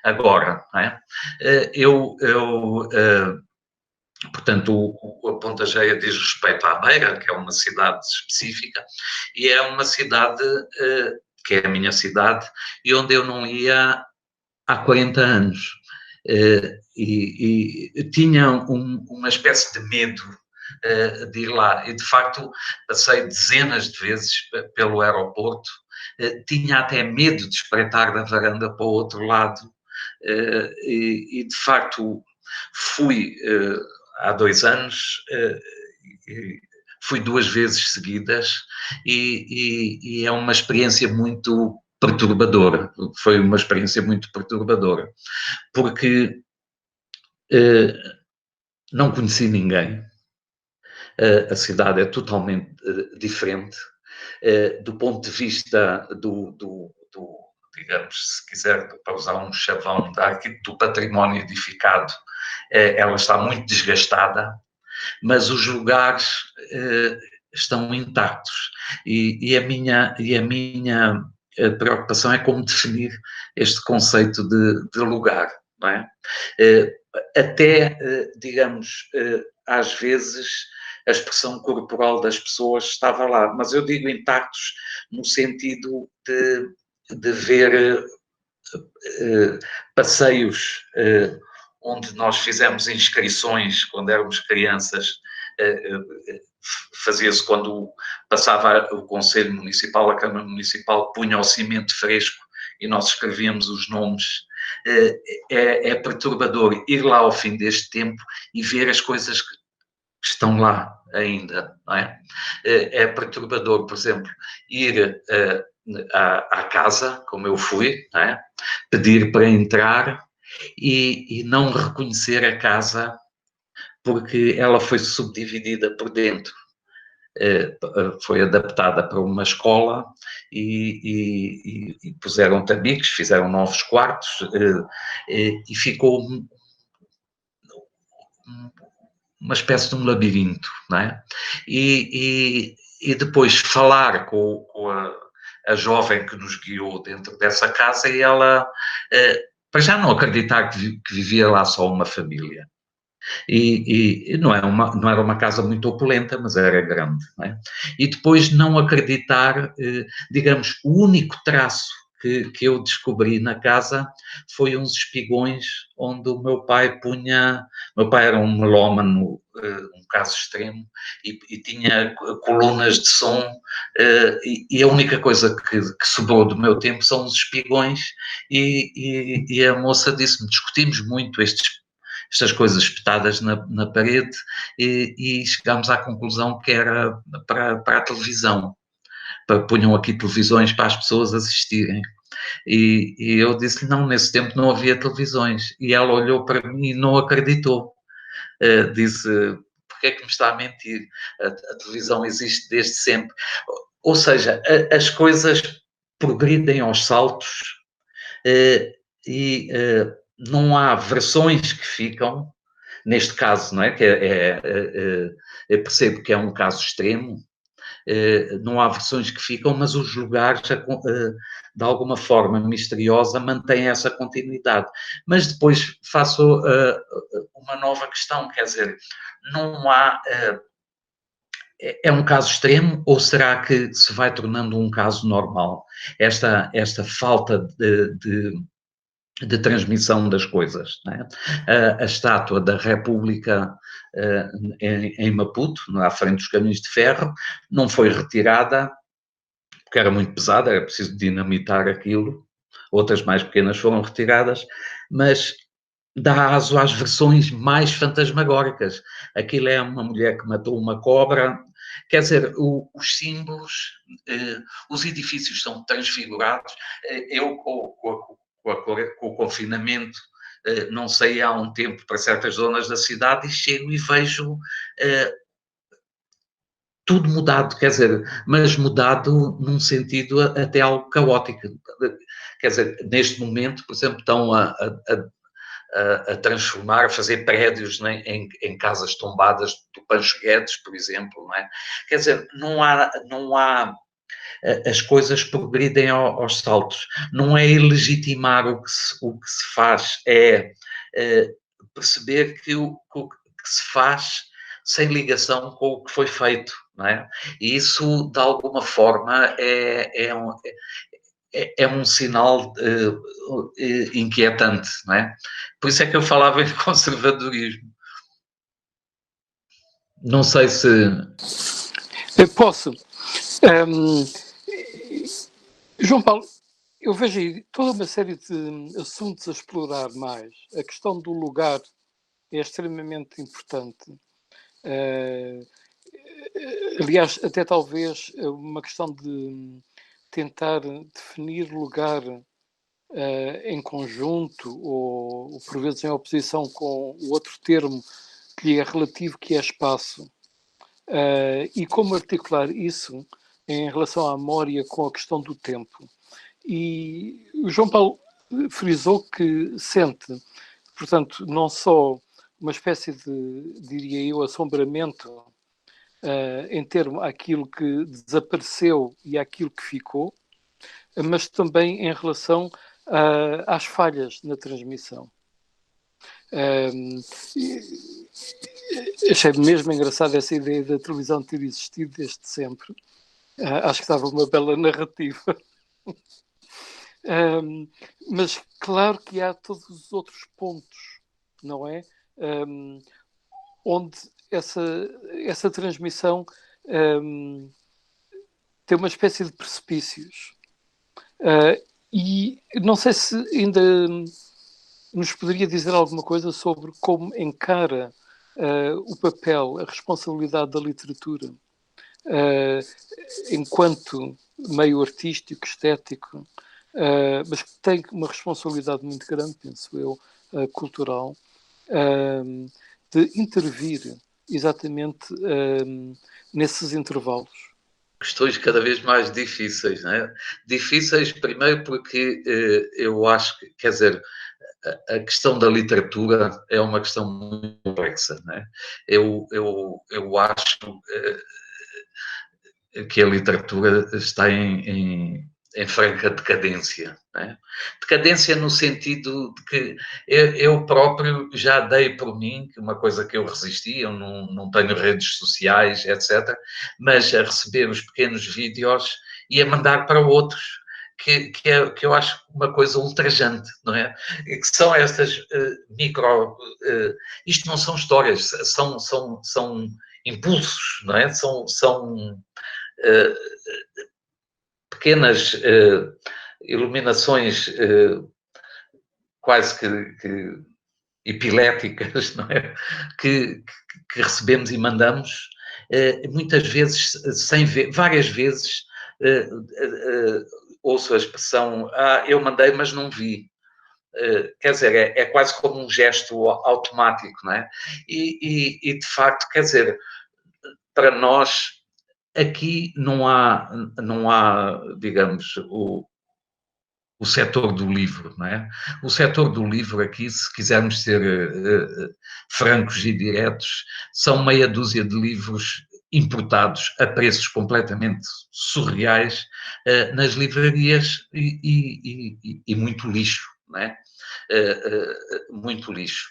agora, não é? Portanto, a Ponta Geia diz respeito à Beira, que é uma cidade específica, e é uma cidade que é a minha cidade, e onde eu não ia há 40 anos. E tinha uma espécie de medo de ir lá. E, de facto, passei dezenas de vezes pelo aeroporto, tinha até medo de espreitar da varanda para o outro lado, e de facto, fui há 2 anos, fui 2 vezes seguidas, e é uma experiência muito perturbadora. Foi uma experiência muito perturbadora, porque não conheci ninguém. A cidade é totalmente diferente. Do ponto de vista digamos, se quiser, para usar um chavão do património edificado, ela está muito desgastada, mas os lugares estão intactos. E a minha preocupação é como definir este conceito de lugar, não é? Até, digamos, às vezes a expressão corporal das pessoas estava lá, mas eu digo intactos no sentido de ver passeios onde nós fizemos inscrições quando éramos crianças, fazia-se quando passava o Conselho Municipal, a Câmara Municipal punha o cimento fresco e nós escrevíamos os nomes. É perturbador ir lá ao fim deste tempo e ver as coisas que estão lá ainda, não é? É perturbador, por exemplo, ir à casa, como eu fui, não é? Pedir para entrar e não reconhecer a casa porque ela foi subdividida por dentro. Foi adaptada para uma escola e puseram tabiques, fizeram novos quartos e ficou uma espécie de um labirinto, não é? E depois falar com a jovem que nos guiou dentro dessa casa e ela, para já não acreditar que vivia lá só uma família. E não era uma casa muito opulenta, mas era grande, não é? E depois não acreditar, digamos, o único traço que eu descobri na casa foi uns espigões onde o meu pai punha... Meu pai era um melómano, um caso extremo, e tinha colunas de som, e a única coisa que sobrou do meu tempo são os espigões, e a moça disse-me, discutimos muito estas coisas espetadas na parede e chegámos à conclusão que era para a televisão. Punham aqui televisões para as pessoas assistirem. E eu disse-lhe, não, nesse tempo não havia televisões. E ela olhou para mim e não acreditou. Disse, porque é que me está a mentir? A televisão existe desde sempre. Ou seja, as coisas progridem aos saltos e não há versões que ficam, neste caso, não é? Eu percebo que é um caso extremo, não há versões que ficam, mas os lugares, de alguma forma misteriosa, mantêm essa continuidade. Mas depois faço uma nova questão, quer dizer, não há... É um caso extremo ou será que se vai tornando um caso normal? Esta falta de transmissão das coisas, não é? A estátua da República em Maputo, à frente dos caminhos de ferro, não foi retirada porque era muito pesada, era preciso dinamitar aquilo. Outras mais pequenas foram retiradas, mas dá aso às versões mais fantasmagóricas. Aquilo é uma mulher que matou uma cobra. Quer dizer, os símbolos, os edifícios são transfigurados. Eu, com o confinamento, não saí há um tempo para certas zonas da cidade e chego e vejo tudo mudado, quer dizer, mas mudado num sentido até algo caótico. Quer dizer, neste momento, por exemplo, estão a a transformar, a fazer prédios, né, em casas tombadas do Pancho Guedes, por exemplo, não é? Quer dizer, não há as coisas progridem aos saltos. Não é ilegitimar o que se faz, é perceber que o que se faz sem ligação com o que foi feito, não é? E isso, de alguma forma, é um sinal inquietante, não é? Por isso é que eu falava em conservadorismo. Não sei se... Posso. João Paulo, eu vejo aí toda uma série de assuntos a explorar mais. A questão do lugar é extremamente importante. Aliás, até talvez uma questão de tentar definir lugar em conjunto ou por vezes em oposição com o outro termo que lhe é relativo, que é espaço. E como articular isso em relação à memória com a questão do tempo. E o João Paulo frisou que sente, portanto, não só uma espécie de, diria eu, assombramento em termos àquilo que desapareceu e àquilo que ficou, mas também em relação às falhas na transmissão. Achei mesmo engraçada essa ideia da televisão ter existido desde sempre. Acho que estava uma bela narrativa. Mas claro que há todos os outros pontos, não é? Onde essa transmissão tem uma espécie de precipícios. E não sei se ainda nos poderia dizer alguma coisa sobre como encara o papel, a responsabilidade da literatura enquanto meio artístico, estético, mas que tem uma responsabilidade muito grande, penso eu, cultural, de intervir exatamente nesses intervalos. Questões cada vez mais difíceis, não é? Difíceis, primeiro, porque eu acho que, quer dizer, a questão da literatura é uma questão muito complexa, não é? Eu acho que a literatura está em franca decadência, não é? Decadência no sentido de que eu próprio já dei por mim, que uma coisa que eu resisti, eu não tenho redes sociais, etc., mas a receber os pequenos vídeos e a mandar para outros, que eu acho uma coisa ultrajante, não é? E que são estas isto não são histórias, são impulsos, não é? São pequenas iluminações quase que epiléticas, não é? Que recebemos e mandamos, muitas vezes, sem ver, várias vezes, ouço a expressão, eu mandei, mas não vi. Quer dizer, é quase como um gesto automático, não é? E de facto, quer dizer, para nós, aqui não há, digamos, o setor do livro, não é? O setor do livro aqui, se quisermos ser francos e diretos, são meia dúzia de livros importados a preços completamente surreais nas livrarias e muito lixo, não é? Muito lixo.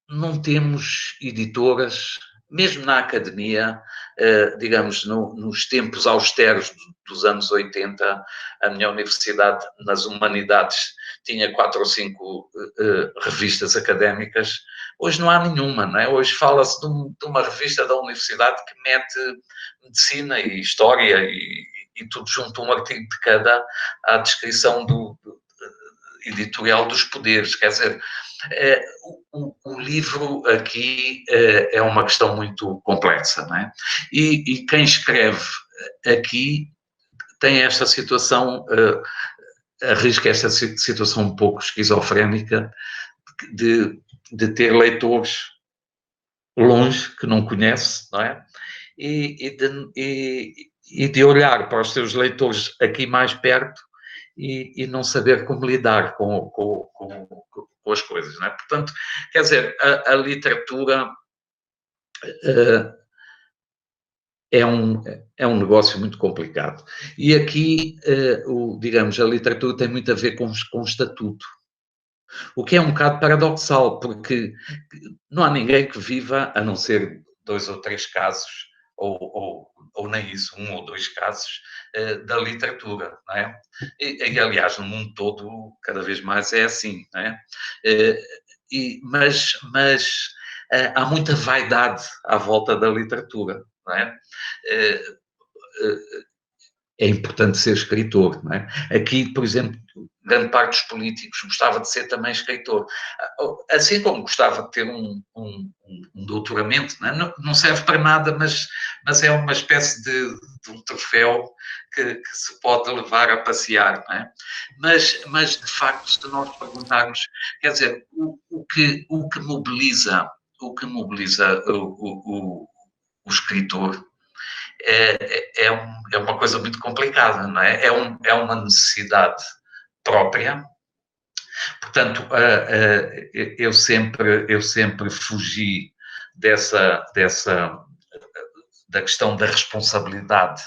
Não temos editoras, mesmo na academia, digamos, nos tempos austeros dos anos 80, a minha universidade, nas humanidades, tinha 4 ou 5 revistas académicas. Hoje não há nenhuma, não é? Hoje fala-se de uma revista da universidade que mete medicina e história e tudo junto, um artigo de cada, à descrição do editorial dos poderes. Quer dizer, o livro aqui é uma questão muito complexa, não é? E quem escreve aqui tem esta situação, arrisca esta situação um pouco esquizofrénica de ter leitores longe, que não conhece, não é? E de olhar para os seus leitores aqui mais perto e não saber como lidar com com as coisas, não é? Portanto, quer dizer, a literatura é um negócio muito complicado. E aqui, digamos, a literatura tem muito a ver com o estatuto, o que é um bocado paradoxal, porque não há ninguém que viva, a não ser 2 ou 3 casos, ou nem isso, 1 ou 2 casos, da literatura, não é? E, aliás, no mundo todo, cada vez mais é assim, não é? Mas há muita vaidade à volta da literatura, não é? É importante ser escritor, não é? Aqui, por exemplo, grande parte dos políticos gostava de ser também escritor, assim como gostava de ter um doutoramento, não é? Não serve para nada, mas é uma espécie de um troféu que se pode levar a passear, não é? Mas de facto, se nós perguntarmos, quer dizer, o que mobiliza o escritor é uma coisa muito complicada, não é? É uma necessidade própria. Portanto, eu sempre fugi da questão da responsabilidade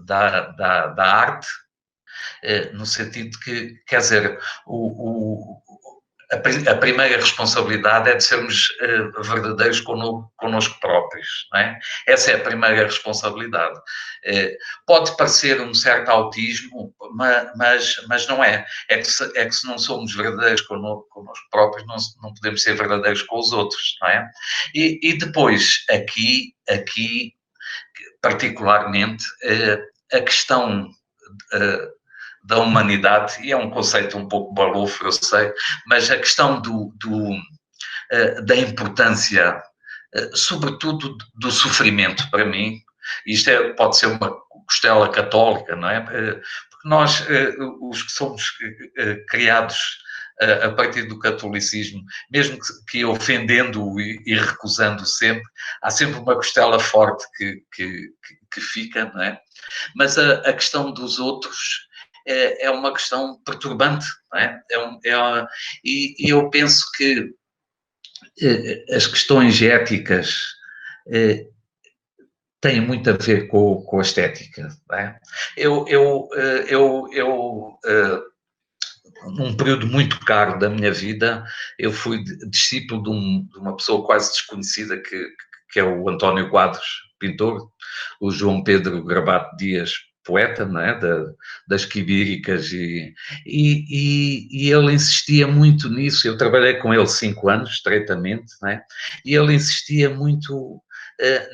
da arte, no sentido que, quer dizer, a primeira responsabilidade é de sermos verdadeiros connosco próprios, não é? Essa é a primeira responsabilidade. Pode parecer um certo autismo, mas não é. É que se não somos verdadeiros connosco próprios, não podemos ser verdadeiros com os outros, não é? E depois, aqui particularmente, a questão da humanidade, e é um conceito um pouco balofo, eu sei, mas a questão da importância, sobretudo do sofrimento, para mim, isto pode ser uma costela católica, não é? Porque nós, os que somos criados a partir do catolicismo, mesmo que ofendendo-o e recusando sempre, há sempre uma costela forte que fica, não é? Mas a questão dos outros é uma questão perturbante, não é? E eu penso que as questões éticas têm muito a ver com a estética, não é? Num período muito caro da minha vida, eu fui discípulo de uma pessoa quase desconhecida que é o António Quadros, pintor, o João Pedro Gravato Dias, poeta, não é? Das quibíricas, e ele insistia muito nisso. Eu trabalhei com ele 5 anos, estreitamente, não é? E ele insistia muito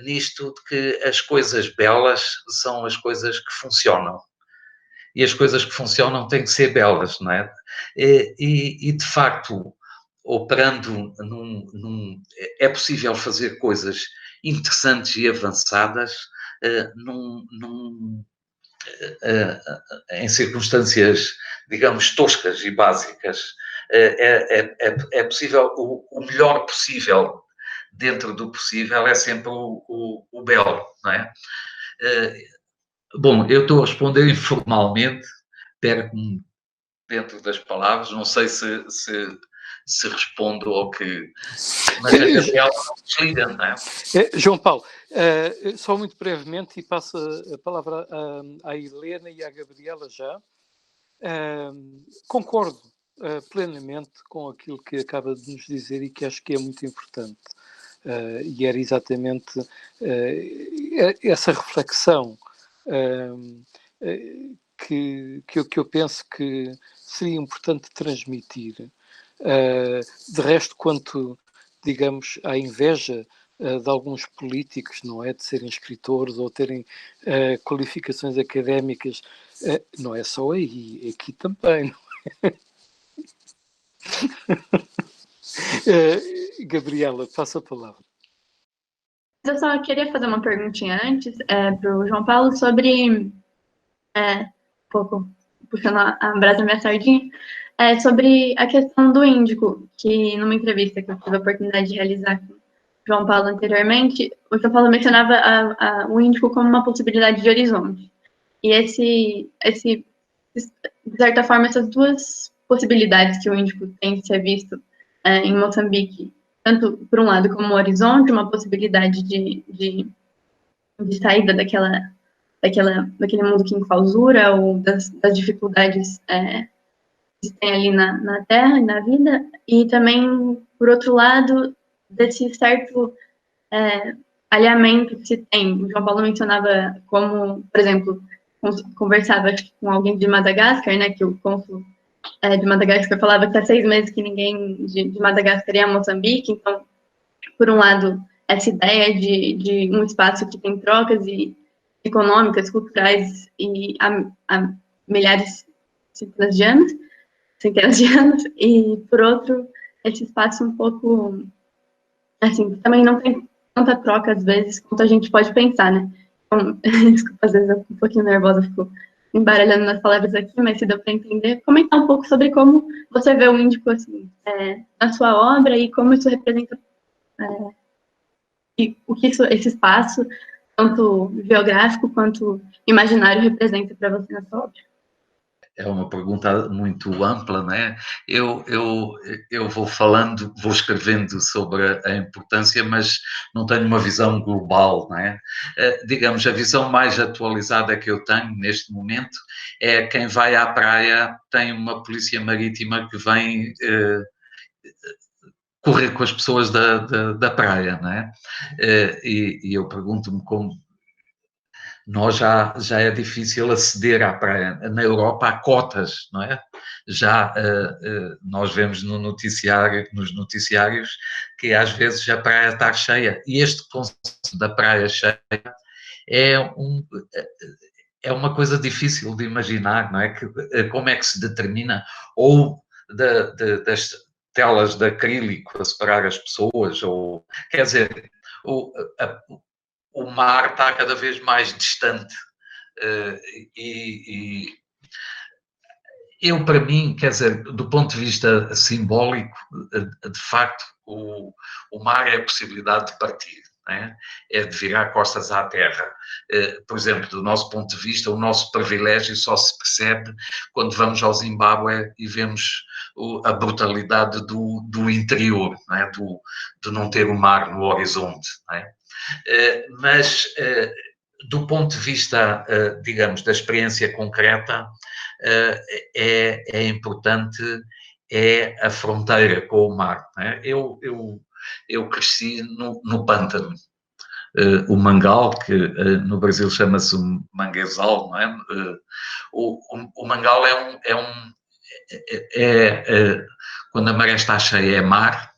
nisto de que as coisas belas são as coisas que funcionam. E as coisas que funcionam têm que ser belas, não é? E de facto, operando é possível fazer coisas interessantes e avançadas em circunstâncias, digamos, toscas e básicas. É possível, o melhor possível, dentro do possível, é sempre o belo, não é? Bom, eu estou a responder informalmente, perco-me dentro das palavras, não sei se respondo ao que... Mas a Gabriela não desliga, não é? João Paulo, só muito brevemente, e passo a palavra à Helena e à Gabriela já. Concordo plenamente com aquilo que acaba de nos dizer e que acho que é muito importante. E era exatamente essa reflexão que eu penso que seria importante transmitir. De resto, quanto, digamos, à inveja de alguns políticos, não é? De serem escritores ou terem qualificações académicas, não é só aí, aqui também, não é? Gabriela, passa a palavra. Eu só queria fazer uma perguntinha antes para o João Paulo sobre, um pouco puxando a brasa da minha sardinha, sobre a questão do índico, que numa entrevista que eu tive a oportunidade de realizar com o João Paulo anteriormente, o João Paulo mencionava o índico como uma possibilidade de horizonte. E de certa forma, essas duas possibilidades que o Índico tem de ser visto em Moçambique, tanto por um lado como um horizonte, uma possibilidade de saída daquele mundo que enclausura, ou das dificuldades que se tem ali na Terra e na vida, e também, por outro lado, desse certo alinhamento que se tem. O João Paulo mencionava como, por exemplo, conversava com alguém de Madagascar, né, que o cônsul de Madagascar falava que há 6 meses que ninguém de Madagascar ia a Moçambique. Então, por um lado, essa ideia de um espaço que tem trocas econômicas, culturais, e há milhares, centenas de anos, e, por outro, esse espaço um pouco, assim, também não tem tanta troca, às vezes, quanto a gente pode pensar, né? Então, desculpa, às vezes eu fico um pouquinho nervosa, fico embaralhando nas palavras aqui, mas se deu para entender, comentar um pouco sobre como você vê o Índico, assim, na sua obra, e como isso representa, e o que esse espaço, tanto geográfico quanto imaginário, representa para você na sua obra. É uma pergunta muito ampla, não é? Eu vou falando, vou escrevendo sobre a importância, mas não tenho uma visão global, não é? Digamos, a visão mais atualizada que eu tenho neste momento é quem vai à praia tem uma polícia marítima que vem correr com as pessoas da praia, não é? E eu pergunto-me como nós já é difícil aceder à praia. Na Europa há cotas, não é? Já nós vemos nos noticiários que às vezes a praia está cheia. E este conceito da praia cheia é uma coisa difícil de imaginar, não é? Como é que se determina? Ou das telas de acrílico a separar as pessoas, ou quer dizer, o mar está cada vez mais distante e eu, para mim, quer dizer, do ponto de vista simbólico, de facto, o mar é a possibilidade de partir, não é? É de virar costas à terra. Por exemplo, do nosso ponto de vista, o nosso privilégio só se percebe quando vamos ao Zimbábue e vemos a brutalidade do interior, não é? De não ter o mar no horizonte, não é? Mas do ponto de vista, digamos, da experiência concreta, é importante a fronteira com o mar. Não é? Eu cresci no pântano. O mangal, que no Brasil chama-se manguezal, não é? O mangal quando a maré está cheia é mar,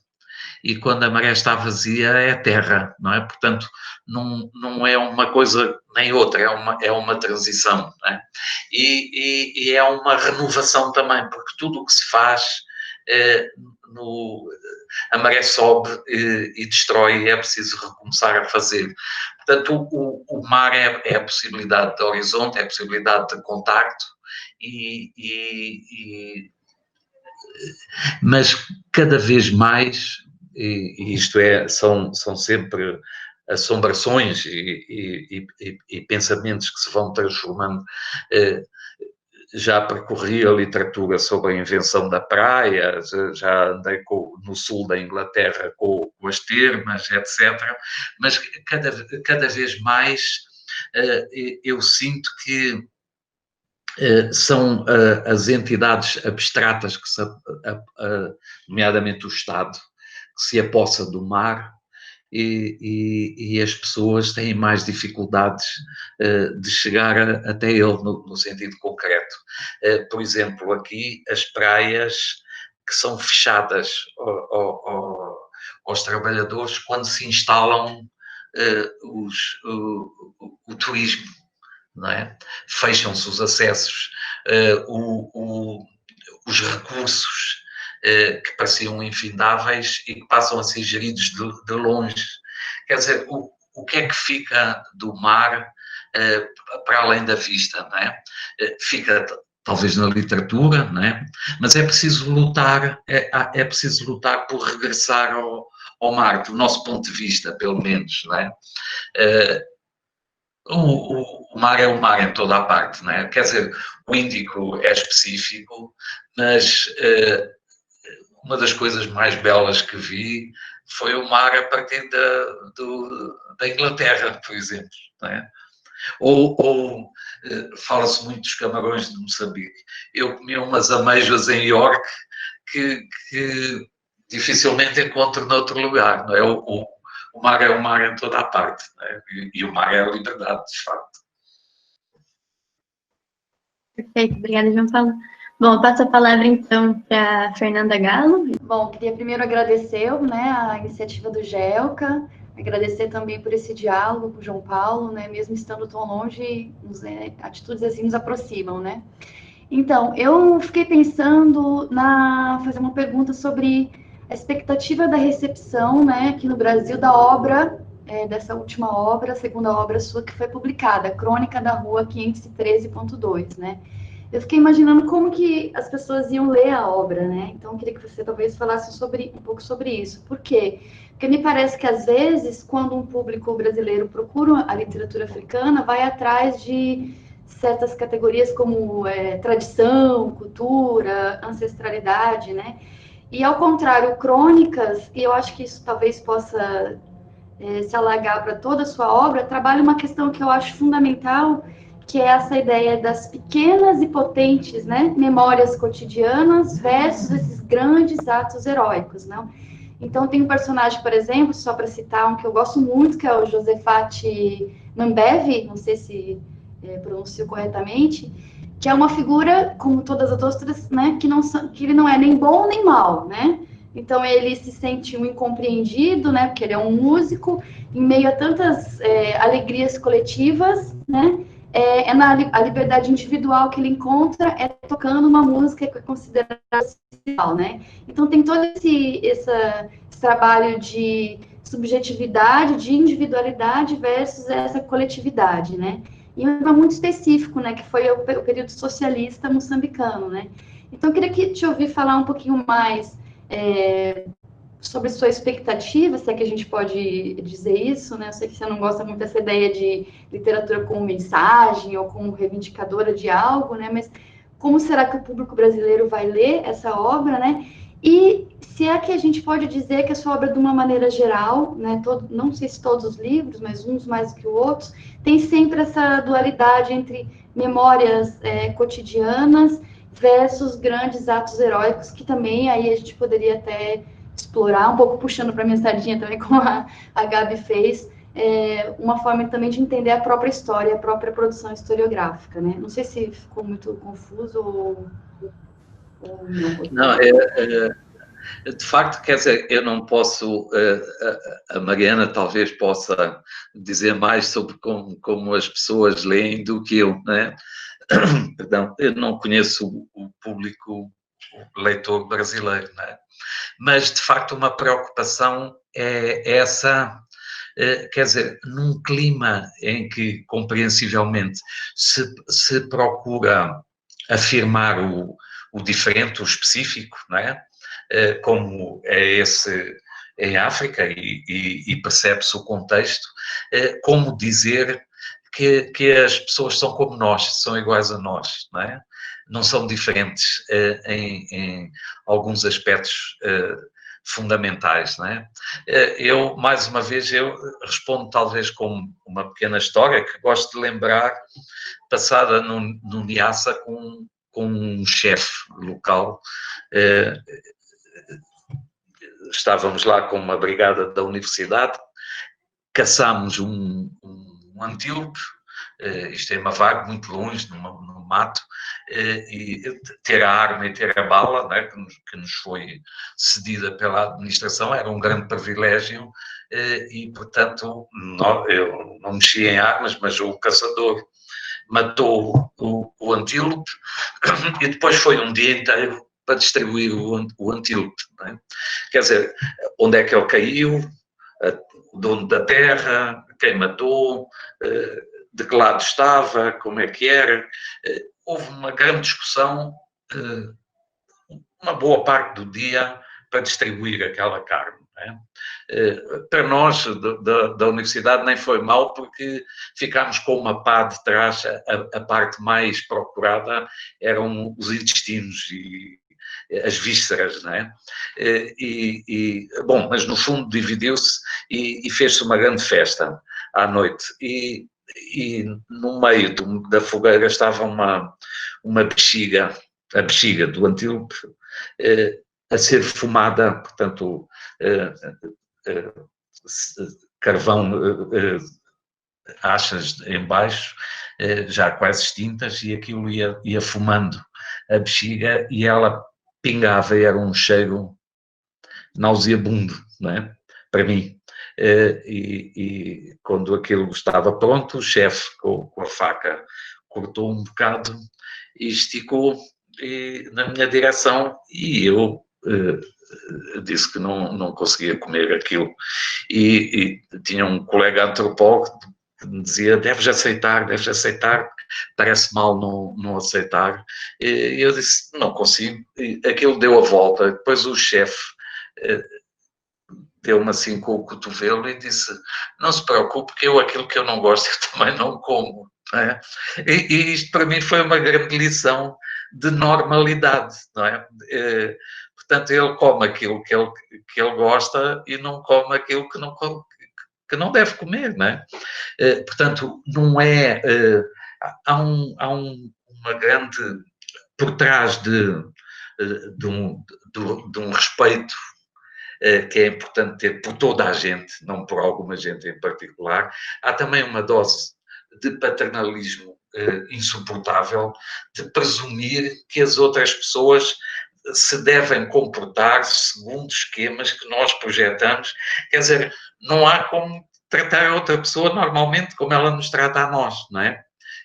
e quando a maré está vazia é terra, não é? Portanto, não é uma coisa nem outra, é uma transição, não é? E é uma renovação também, porque tudo o que se faz, a maré sobe e destrói, e é preciso recomeçar a fazer. Portanto, o mar é a possibilidade de horizonte, é a possibilidade de contacto, mas cada vez mais, e isto são sempre assombrações e pensamentos que se vão transformando. Já percorri a literatura sobre a invenção da praia, já andei no sul da Inglaterra com as termas, etc. Mas cada vez mais eu sinto que são as entidades abstratas, nomeadamente o Estado, que se apossa do mar, e as pessoas têm mais dificuldades de chegar até ele no sentido concreto. Por exemplo, aqui as praias que são fechadas aos trabalhadores quando se instalam o turismo, não é? Fecham-se os acessos, os recursos que pareciam infindáveis e que passam a ser geridos de longe. Quer dizer, o que é que fica do mar para além da vista, não é? Fica talvez na literatura, não é? Mas é preciso lutar, é preciso lutar por regressar ao mar, do nosso ponto de vista, pelo menos, não é? O mar é o mar em toda a parte, não é? Quer dizer, o Índico é específico, mas uma das coisas mais belas que vi foi o mar a partir da Inglaterra, por exemplo, não é? Ou fala-se muito dos camarões de Moçambique. Eu comi umas amêijoas em York que dificilmente encontro noutro lugar, não é? O mar é o mar em toda a parte, não é? E o mar é a liberdade, de facto. Perfeito, obrigada, João Paulo. Bom, eu passo a palavra, então, para a Fernanda Galo. Bom, queria primeiro agradecer, né, a iniciativa do GELCA, agradecer também por esse diálogo com o João Paulo, né, mesmo estando tão longe, atitudes assim nos aproximam, né. Então, eu fiquei pensando fazer uma pergunta sobre a expectativa da recepção, né, aqui no Brasil, da obra, dessa última obra, a segunda obra sua que foi publicada, Crônica da Rua 513.2, né. Eu fiquei imaginando como que as pessoas iam ler a obra, né? Então, eu queria que você talvez falasse um pouco sobre isso. Por quê? Porque me parece que, às vezes, quando um público brasileiro procura a literatura africana, vai atrás de certas categorias como tradição, cultura, ancestralidade, né? E, ao contrário, crônicas, e eu acho que isso talvez possa se alargar para toda a sua obra, trabalha uma questão que eu acho fundamental, que é essa ideia das pequenas e potentes, né, memórias cotidianas versus esses grandes atos heróicos, não? Então, tem um personagem, por exemplo, só para citar um que eu gosto muito, que é o Josephat Mambev, não sei se pronuncio corretamente, que é uma figura, como todas as outras, né, que ele não é nem bom nem mal, né? Então, ele se sente um incompreendido, né, porque ele é um músico, em meio a tantas alegrias coletivas, né? A liberdade individual que ele encontra é tocando uma música que é considerada social, né? Então tem todo esse trabalho de subjetividade, de individualidade versus essa coletividade, né? E um tema muito específico, né? Que foi o período socialista moçambicano, né? Então eu queria te ouvir falar um pouquinho mais sobre sua expectativa, se é que a gente pode dizer isso, né? Eu sei que você não gosta muito dessa ideia de literatura como mensagem ou como reivindicadora de algo, né? Mas como será que o público brasileiro vai ler essa obra, né? E se é que a gente pode dizer que a sua obra, de uma maneira geral, né? Não sei se todos os livros, mas uns mais do que outros, tem sempre essa dualidade entre memórias cotidianas versus grandes atos heróicos, que também aí a gente poderia até explorar, um pouco puxando para a minha sardinha também, como a Gabi fez, uma forma também de entender a própria história, a própria produção historiográfica, né? Não sei se ficou muito confuso ou não. Não, de facto, quer dizer, eu não posso, a Mariana talvez possa dizer mais sobre como as pessoas leem do que eu, né? Perdão, eu não conheço o público, o leitor brasileiro, né? Mas, de facto, uma preocupação é essa, quer dizer, num clima em que, compreensivelmente, se procura afirmar o diferente, o específico, não é? Como é esse em África, e percebe-se o contexto, como dizer que as pessoas são como nós, são iguais a nós, não é? Não são diferentes em alguns aspectos fundamentais, não é? Eu, mais uma vez, eu respondo talvez com uma pequena história que gosto de lembrar, passada no Niassa com um chefe local. Estávamos lá com uma brigada da universidade, caçámos um antílope, isto é Mavago, muito longe, no mato, e ter a arma e ter a bala, né, que nos foi cedida pela administração, era um grande privilégio, e, portanto, eu não mexi em armas, mas o caçador matou o antílope, e depois foi um dia inteiro para distribuir o antílope. Né? Quer dizer, onde é que ele caiu, o dono da terra, quem matou, de que lado estava, como é que era. Houve uma grande discussão, uma boa parte do dia, para distribuir aquela carne. Né? Para nós, da universidade, nem foi mal, porque ficámos com uma pá de trás, a parte mais procurada eram os intestinos, as vísceras, não é? Bom, mas no fundo dividiu-se e fez-se uma grande festa à noite. E no meio da fogueira estava uma bexiga, a bexiga do antílope, a ser fumada, portanto, carvão, achas em baixo, já quase extintas, e aquilo ia fumando a bexiga e ela pingava, e era um cheiro nauseabundo, não é? Para mim. E quando aquilo estava pronto, o chefe, com a faca, cortou um bocado e esticou na minha direção, e eu disse que não conseguia comer aquilo. E tinha um colega antropólogo que me dizia: deves aceitar, parece mal não aceitar. E eu disse: não consigo. E aquilo deu a volta. Depois o chefe deu-me assim com o cotovelo e disse: não se preocupe, que aquilo que eu não gosto, eu também não como. Não é? E isto para mim foi uma grande lição de normalidade, não é? Portanto, ele come aquilo que ele gosta e não come aquilo que não deve comer, não é? Portanto, não é... há uma grande... Por trás de um respeito que é importante ter por toda a gente, não por alguma gente em particular, há também uma dose de paternalismo insuportável, de presumir que as outras pessoas se devem comportar segundo esquemas que nós projetamos. Quer dizer, não há como tratar a outra pessoa normalmente como ela nos trata a nós, não é?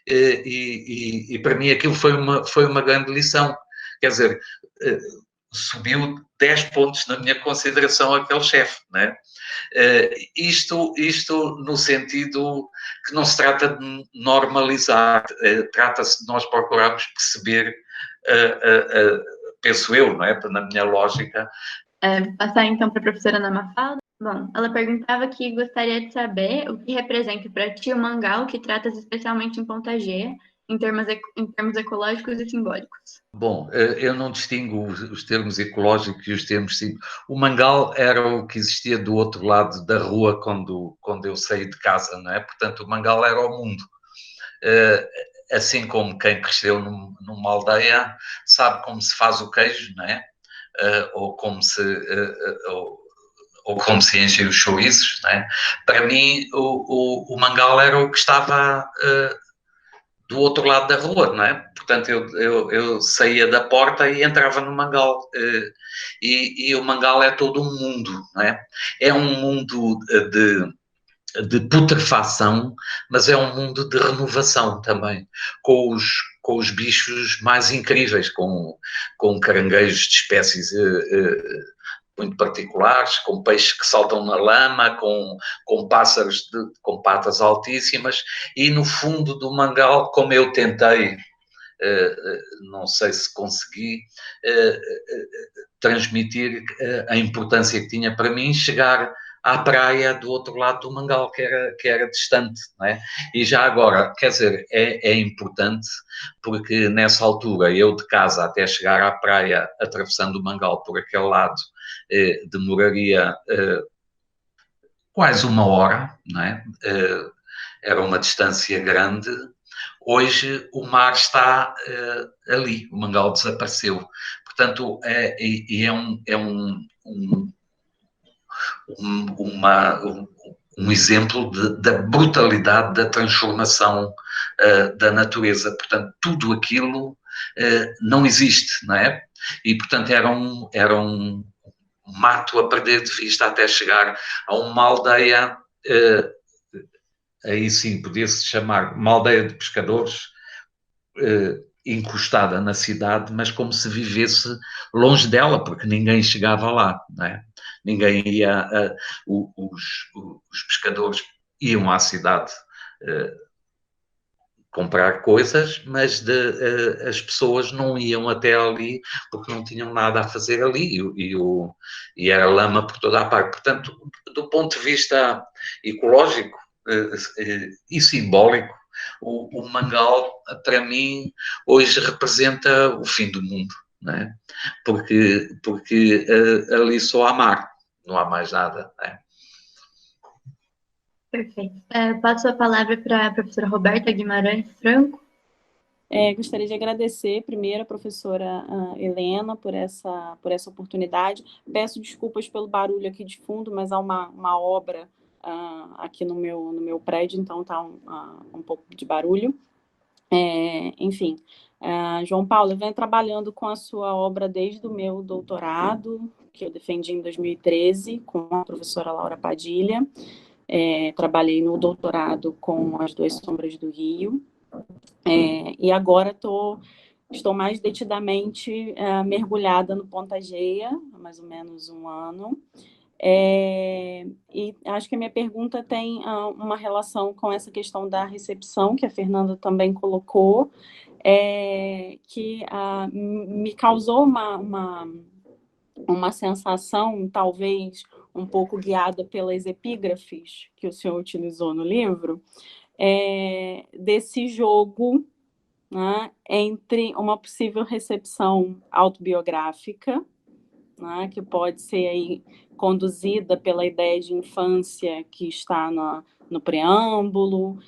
E para mim aquilo foi uma grande lição. Quer dizer, subiu 10 pontos na minha consideração aquele chefe, não é? Isto no sentido que não se trata de normalizar, trata-se de nós procurarmos perceber, penso eu, não é? Na minha lógica. Passar então para a professora Ana Mafalda. Bom, ela perguntava que gostaria de saber o que representa para ti o mangá, que trata-se especialmente em Ponta G, em termos ecológicos e simbólicos. Bom, eu não distingo os termos ecológicos e os termos simbólicos. O mangal era o que existia do outro lado da rua quando eu saí de casa, não é? Portanto, o mangal era o mundo. Assim como quem cresceu numa aldeia sabe como se faz o queijo, não é? Ou como se enchem os chouriços, não é? Para mim, o mangal era o que estava do outro lado da rua, não é? Portanto, eu saía da porta e entrava no mangal. E o mangal é todo um mundo, não é? É um mundo de putrefação, mas é um mundo de renovação também, com os bichos mais incríveis, com caranguejos de espécies muito particulares, com peixes que saltam na lama, com pássaros com patas altíssimas, e no fundo do mangal, como eu tentei, não sei se consegui, transmitir a importância que tinha para mim chegar à praia do outro lado do mangal, que era distante, não é? E já agora, quer dizer, é importante, porque nessa altura, eu de casa até chegar à praia, atravessando o mangal por aquele lado, demoraria quase 1 hora, não é? Era uma distância grande. Hoje o mar está ali, o mangal desapareceu. Portanto, é um exemplo da brutalidade da transformação da natureza. Portanto, tudo aquilo não existe, não é? E, portanto, era um mato a perder de vista até chegar a uma aldeia, aí sim podia-se chamar uma aldeia de pescadores, encostada na cidade, mas como se vivesse longe dela, porque ninguém chegava lá, não é? Ninguém ia, os pescadores iam à cidade comprar coisas, mas as pessoas não iam até ali porque não tinham nada a fazer ali e era lama por toda a parte. Portanto, do ponto de vista ecológico e simbólico, o mangal, para mim, hoje representa o fim do mundo, não é? Porque ali só há mar, não há mais nada, não é? Perfeito. Passo a palavra para a professora Roberta Guimarães Franco. Gostaria de agradecer primeiro a professora Helena por essa oportunidade. Peço desculpas pelo barulho aqui de fundo, mas há uma obra aqui no meu prédio, então está um pouco de barulho. Enfim, João Paulo, eu venho trabalhando com a sua obra desde o meu doutorado, que eu defendi em 2013, com a professora Laura Padilha. Trabalhei no doutorado com As Duas Sombras do Rio, e agora estou mais detidamente mergulhada no Ponta Geia, há mais ou menos um ano. E acho que a minha pergunta tem uma relação com essa questão da recepção, que a Fernanda também colocou, que me causou uma sensação, talvez um pouco guiada pelas epígrafes que o senhor utilizou no livro, desse jogo, né, entre uma possível recepção autobiográfica, né, que pode ser aí conduzida pela ideia de infância que está no preâmbulo,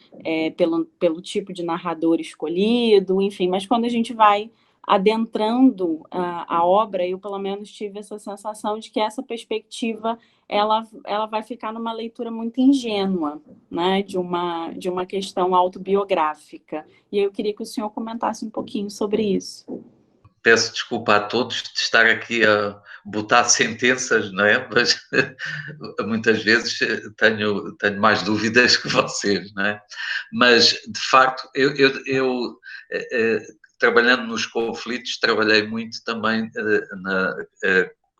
pelo tipo de narrador escolhido, enfim, mas quando a gente vai adentrando a obra, eu pelo menos tive essa sensação de que essa perspectiva ela vai ficar numa leitura muito ingênua, né, de uma questão autobiográfica. E eu queria que o senhor comentasse um pouquinho sobre isso. Peço desculpa a todos de estar aqui a botar sentenças, não é? Mas muitas vezes tenho mais dúvidas que vocês, não é? Mas, de facto, eu trabalhando nos conflitos, trabalhei muito também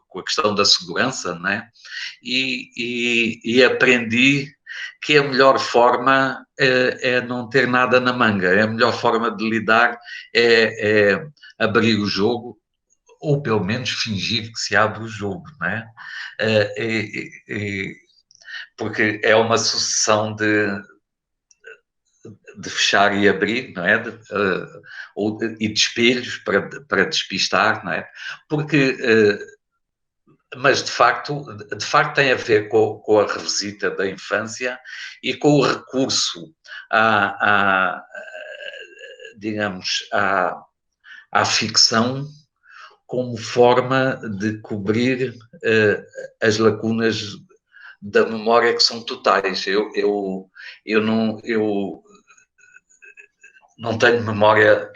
com a questão da segurança, não é? E aprendi que a melhor forma é não ter nada na manga, a melhor forma de lidar é abrir o jogo, ou pelo menos fingir que se abre o jogo, não é? Porque é uma sucessão de fechar e abrir, não é? E de espelhos para despistar, não é? Porque, mas de facto tem a ver com a revisita da infância e com o recurso digamos, à ficção como forma de cobrir as lacunas da memória que são totais. Eu não tenho memória,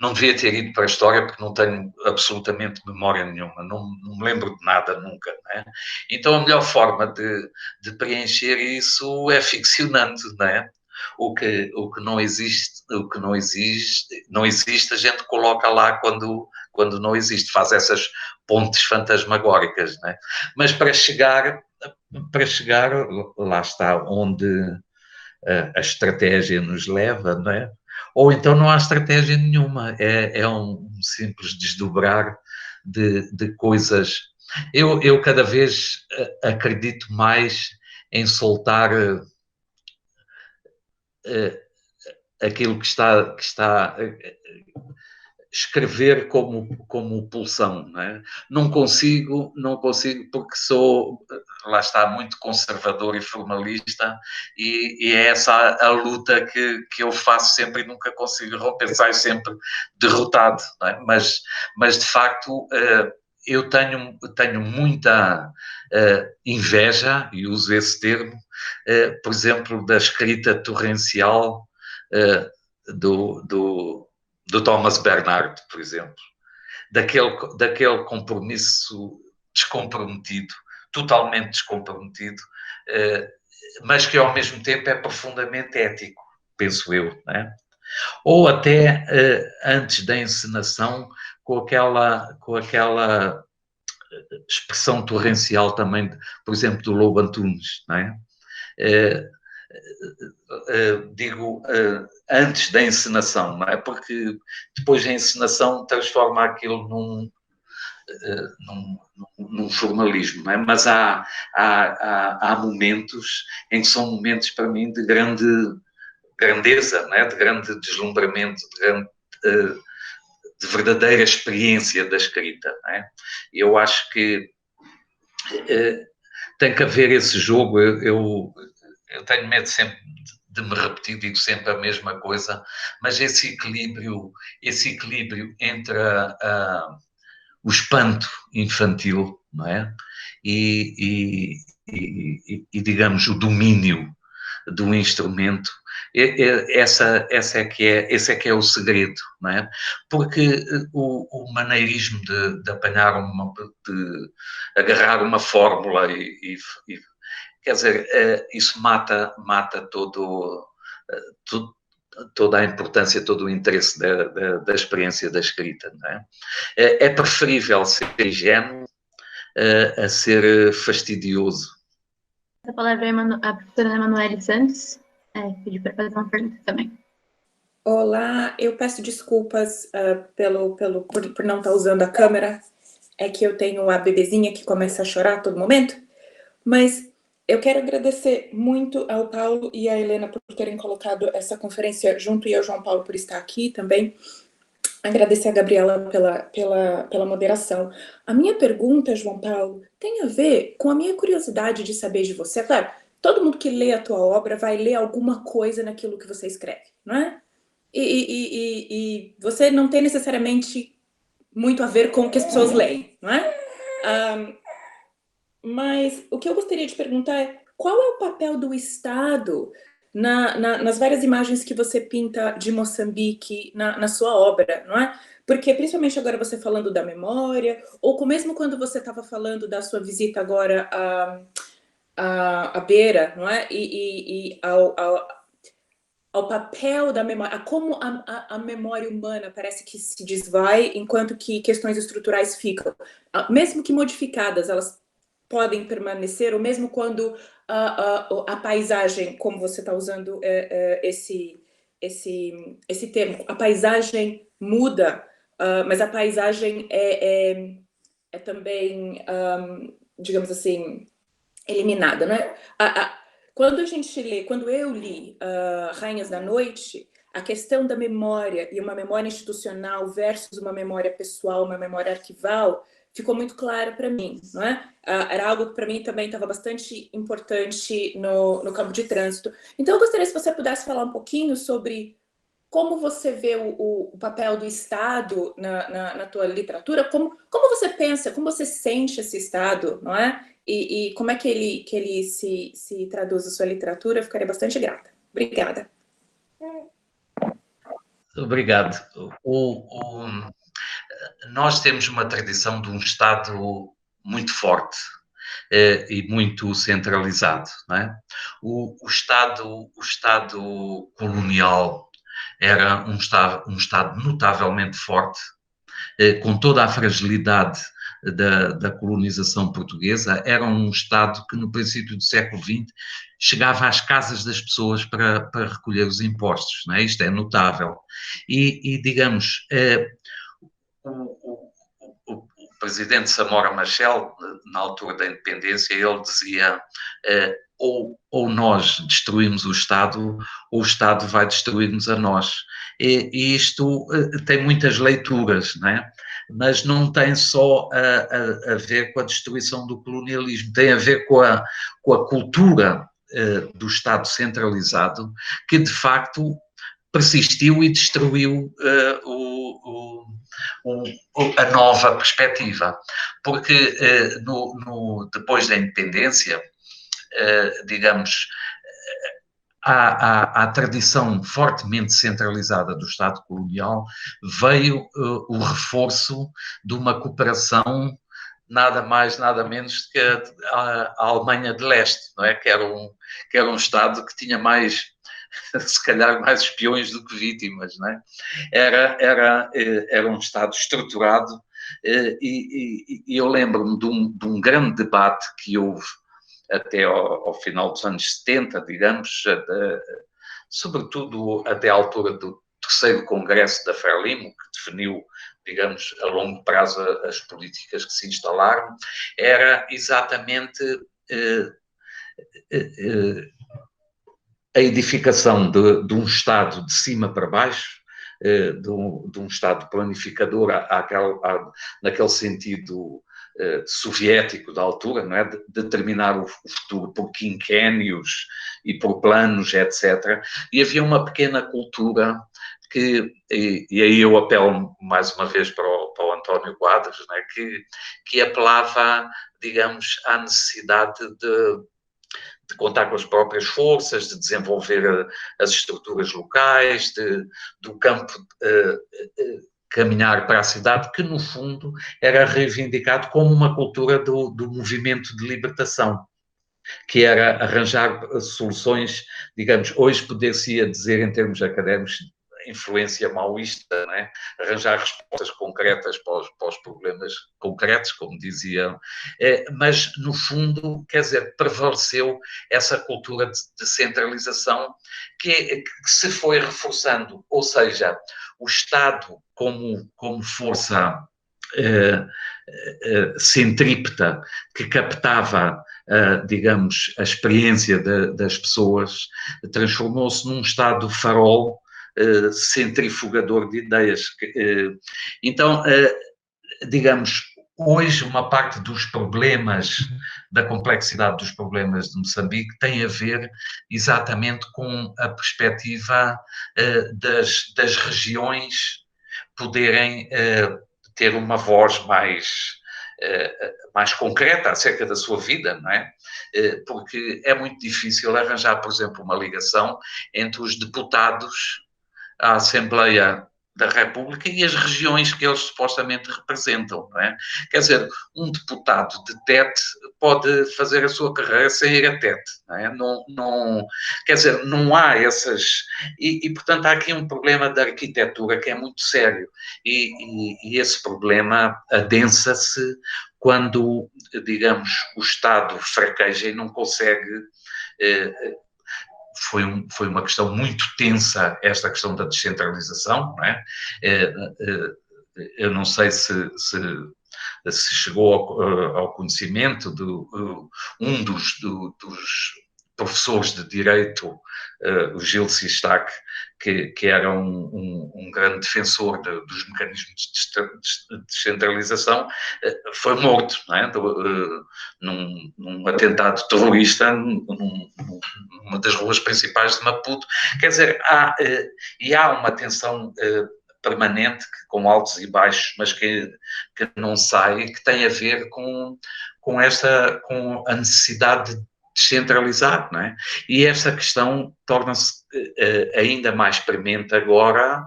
não devia ter ido para a história porque não tenho absolutamente memória nenhuma, não me lembro de nada nunca, não é? Então a melhor forma de preencher isso é ficcionando, não é? O que não existe, não existe, a gente coloca lá quando não existe, faz essas pontes fantasmagóricas, não é? Mas para chegar, lá está onde a estratégia nos leva, não é? Ou então não há estratégia nenhuma, é um simples desdobrar de coisas. Eu cada vez acredito mais em soltar aquilo que está escrever como pulsão, não é? Não consigo porque sou, lá está, muito conservador e formalista e é essa a luta que eu faço sempre e nunca consigo romper, saio sempre derrotado, não é? Mas de facto eu tenho muita inveja, e uso esse termo, por exemplo, da escrita torrencial do Thomas Bernhard, por exemplo, daquele compromisso descomprometido, totalmente descomprometido, mas que ao mesmo tempo é profundamente ético, penso eu, não é? Ou até antes da encenação, com aquela expressão torrencial também, por exemplo, do Lobo Antunes, não é? Digo, antes da encenação, não é? Porque depois a encenação transforma aquilo num formalismo, não é? Mas há momentos em que são momentos, para mim, de grande grandeza, não é? De grande deslumbramento, de verdadeira experiência da escrita, não é? Eu acho que tem que haver esse jogo. Eu tenho medo sempre de me repetir, digo sempre a mesma coisa, mas esse equilíbrio entre o espanto infantil, não é? E digamos, o domínio do instrumento, esse é que é o segredo, não é? Porque o maneirismo de apanhar de agarrar uma fórmula quer dizer, isso mata toda a importância, todo o interesse da experiência da escrita, não é? É preferível ser ingênuo a ser fastidioso. A palavra é a professora Emanuele Santos, pedi para fazer uma pergunta também. Olá, eu peço desculpas por não estar usando a câmera, é que eu tenho a bebezinha que começa a chorar a todo momento, mas eu quero agradecer muito ao Paulo e à Helena por terem colocado essa conferência junto e ao João Paulo por estar aqui também. Agradecer a Gabriela pela moderação. A minha pergunta, João Paulo, tem a ver com a minha curiosidade de saber de você. Claro, todo mundo que lê a tua obra vai ler alguma coisa naquilo que você escreve, não é? E você não tem necessariamente muito a ver com o que as pessoas leem, não é? Mas o que eu gostaria de perguntar é qual é o papel do Estado nas várias imagens que você pinta de Moçambique na sua obra, não é? Porque, principalmente agora você falando da memória, ou mesmo quando você estava falando da sua visita agora à Beira, não é? E ao papel da memória, a como a memória humana parece que se desvai, enquanto que questões estruturais ficam. Mesmo que modificadas, elas podem permanecer, ou mesmo quando a paisagem, como você está usando esse termo, a paisagem muda, mas a paisagem é também, digamos assim, eliminada, né? Quando eu li Rainhas da Noite, a questão da memória e uma memória institucional versus uma memória pessoal, uma memória arquival, ficou muito clara para mim, não é? Era algo que para mim também estava bastante importante no campo de trânsito. Então eu gostaria se você pudesse falar um pouquinho sobre como você vê o papel do Estado na tua literatura, como você pensa, como você sente esse Estado, não é? E como é que ele se traduz na sua literatura, eu ficaria bastante grata. Obrigada. Obrigado. Nós temos uma tradição de um Estado muito forte e muito centralizado, não é? O Estado colonial era um Estado notavelmente forte, com toda a fragilidade da colonização portuguesa. Era um Estado que no princípio do século XX chegava às casas das pessoas para recolher os impostos, não é? Isto é notável. E digamos, o presidente Samora Machel, na altura da independência, ele dizia ou nós destruímos o Estado, ou o Estado vai destruir-nos a nós. E isto tem muitas leituras, não é? Mas não tem só a ver com a destruição do colonialismo, tem a ver com a cultura do Estado centralizado, que de facto persistiu e destruiu a nova perspectiva. Porque depois da independência, digamos, à tradição fortemente centralizada do Estado colonial, veio o reforço de uma cooperação nada mais, nada menos que a Alemanha de Leste, não é? Que era um Estado que tinha mais, se calhar, mais espiões do que vítimas, não é? Era um Estado estruturado e eu lembro-me de um grande debate que houve até ao final dos anos 70, digamos, sobretudo até à altura do terceiro congresso da Frelimo, que definiu, digamos, a longo prazo as políticas que se instalaram, era exatamente a edificação de um Estado de cima para baixo, de um Estado planificador, naquele sentido soviético da altura, não é? De determinar o futuro por quinquénios e por planos, etc. E havia uma pequena cultura e aí eu apelo mais uma vez para o António Quadros, não é? Que apelava, digamos, à necessidade de contar com as próprias forças, de desenvolver as estruturas locais, do campo caminhar para a cidade, que no fundo era reivindicado como uma cultura do movimento de libertação, que era arranjar soluções, digamos, hoje poder-se-ia dizer em termos académicos, influência maoísta, não é? Arranjar respostas concretas para os problemas concretos, como diziam, mas no fundo, quer dizer, prevaleceu essa cultura de centralização que se foi reforçando, ou seja, o Estado como força centrípeta que captava, digamos, a experiência das pessoas, transformou-se num Estado farol, centrifugador de ideias. Então, digamos, hoje uma parte dos problemas, da complexidade dos problemas de Moçambique tem a ver exatamente com a perspectiva das regiões poderem ter uma voz mais concreta acerca da sua vida, não é? Porque é muito difícil arranjar, por exemplo, uma ligação entre os deputados à Assembleia da República e as regiões que eles supostamente representam, não é? Quer dizer, um deputado de Tete pode fazer a sua carreira sem ir a Tete, não é? Quer dizer, não há essas... E, portanto, há aqui um problema da arquitetura que é muito sério. E esse problema adensa-se quando, digamos, o Estado fraqueja e não consegue... Foi uma questão muito tensa, esta questão da descentralização, não é? Eu não sei se chegou ao conhecimento de um dos professores de Direito, o Gil Sistac, que era um grande defensor dos mecanismos de descentralização, foi morto, não é? Num atentado terrorista numa das ruas principais de Maputo. Quer dizer, há uma tensão permanente, com altos e baixos, mas que não sai, que tem a ver com a necessidade de descentralizar, não é? E esta questão torna-se ainda mais premente agora,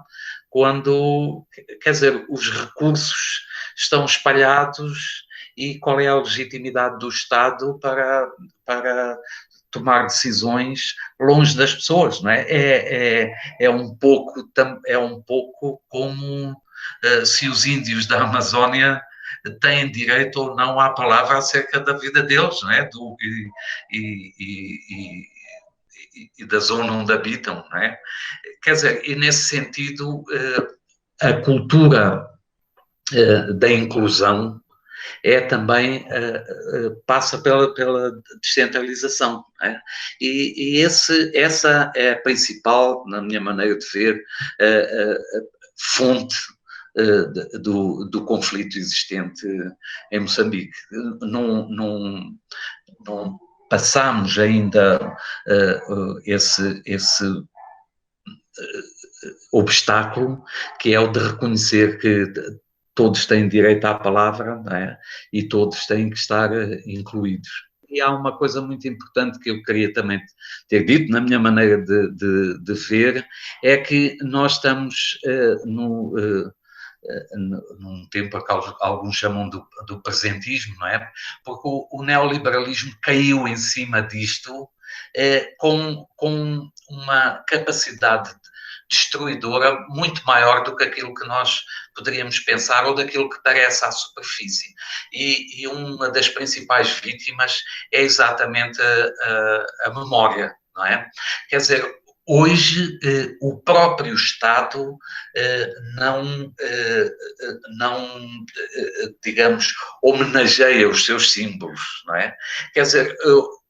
quando, quer dizer, os recursos estão espalhados e qual é a legitimidade do Estado para tomar decisões longe das pessoas, não é? É um pouco como se os índios da Amazónia têm direito ou não à palavra acerca da vida deles, não é? E da zona onde habitam, não é? Quer dizer, e nesse sentido, a cultura da inclusão também passa pela descentralização, não é? E essa é a principal, na minha maneira de ver, fonte do conflito existente em Moçambique. Não passamos ainda esse obstáculo, que é o de reconhecer que todos têm direito à palavra, não é? E todos têm que estar incluídos. E há uma coisa muito importante que eu queria também ter dito, na minha maneira de ver, é que nós estamos num tempo que alguns chamam do presentismo, não é? Porque o neoliberalismo caiu em cima disto com uma capacidade destruidora muito maior do que aquilo que nós poderíamos pensar ou daquilo que parece à superfície. E uma das principais vítimas é exatamente a memória, não é? Quer dizer, hoje o próprio Estado não digamos, homenageia os seus símbolos, não é? Quer dizer,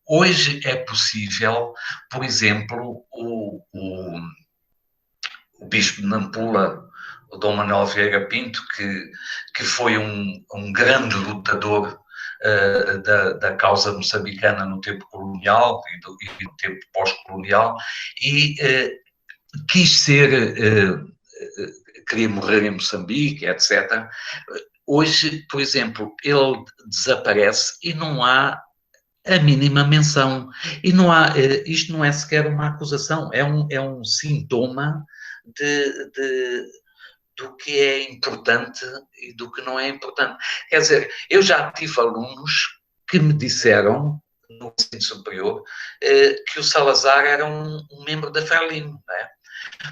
hoje é possível, por exemplo, o bispo de Nampula, o Dom Manuel Vieira Pinto, que foi um grande lutador da causa moçambicana no tempo colonial e no tempo pós-colonial, e queria morrer em Moçambique, etc. Hoje, por exemplo, ele desaparece e não há a mínima menção. E não há, isto não é sequer uma acusação, é um sintoma do que é importante e do que não é importante. Quer dizer, eu já tive alunos que me disseram, no ensino superior, que o Salazar era um membro da Frelimo, não é?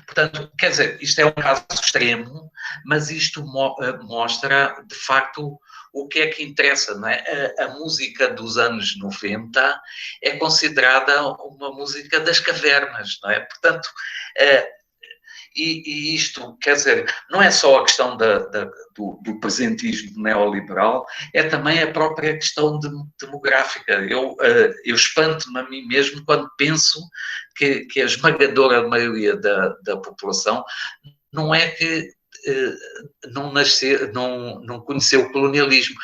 Portanto, quer dizer, isto é um caso extremo, mas isto mostra, de facto, o que é que interessa, não é? A música dos anos 90 é considerada uma música das cavernas, não é? Portanto, e isto, quer dizer, não é só a questão do presentismo neoliberal, é também a própria questão demográfica. Eu espanto-me a mim mesmo quando penso que a esmagadora maioria da população não é que não conheceu o colonialismo,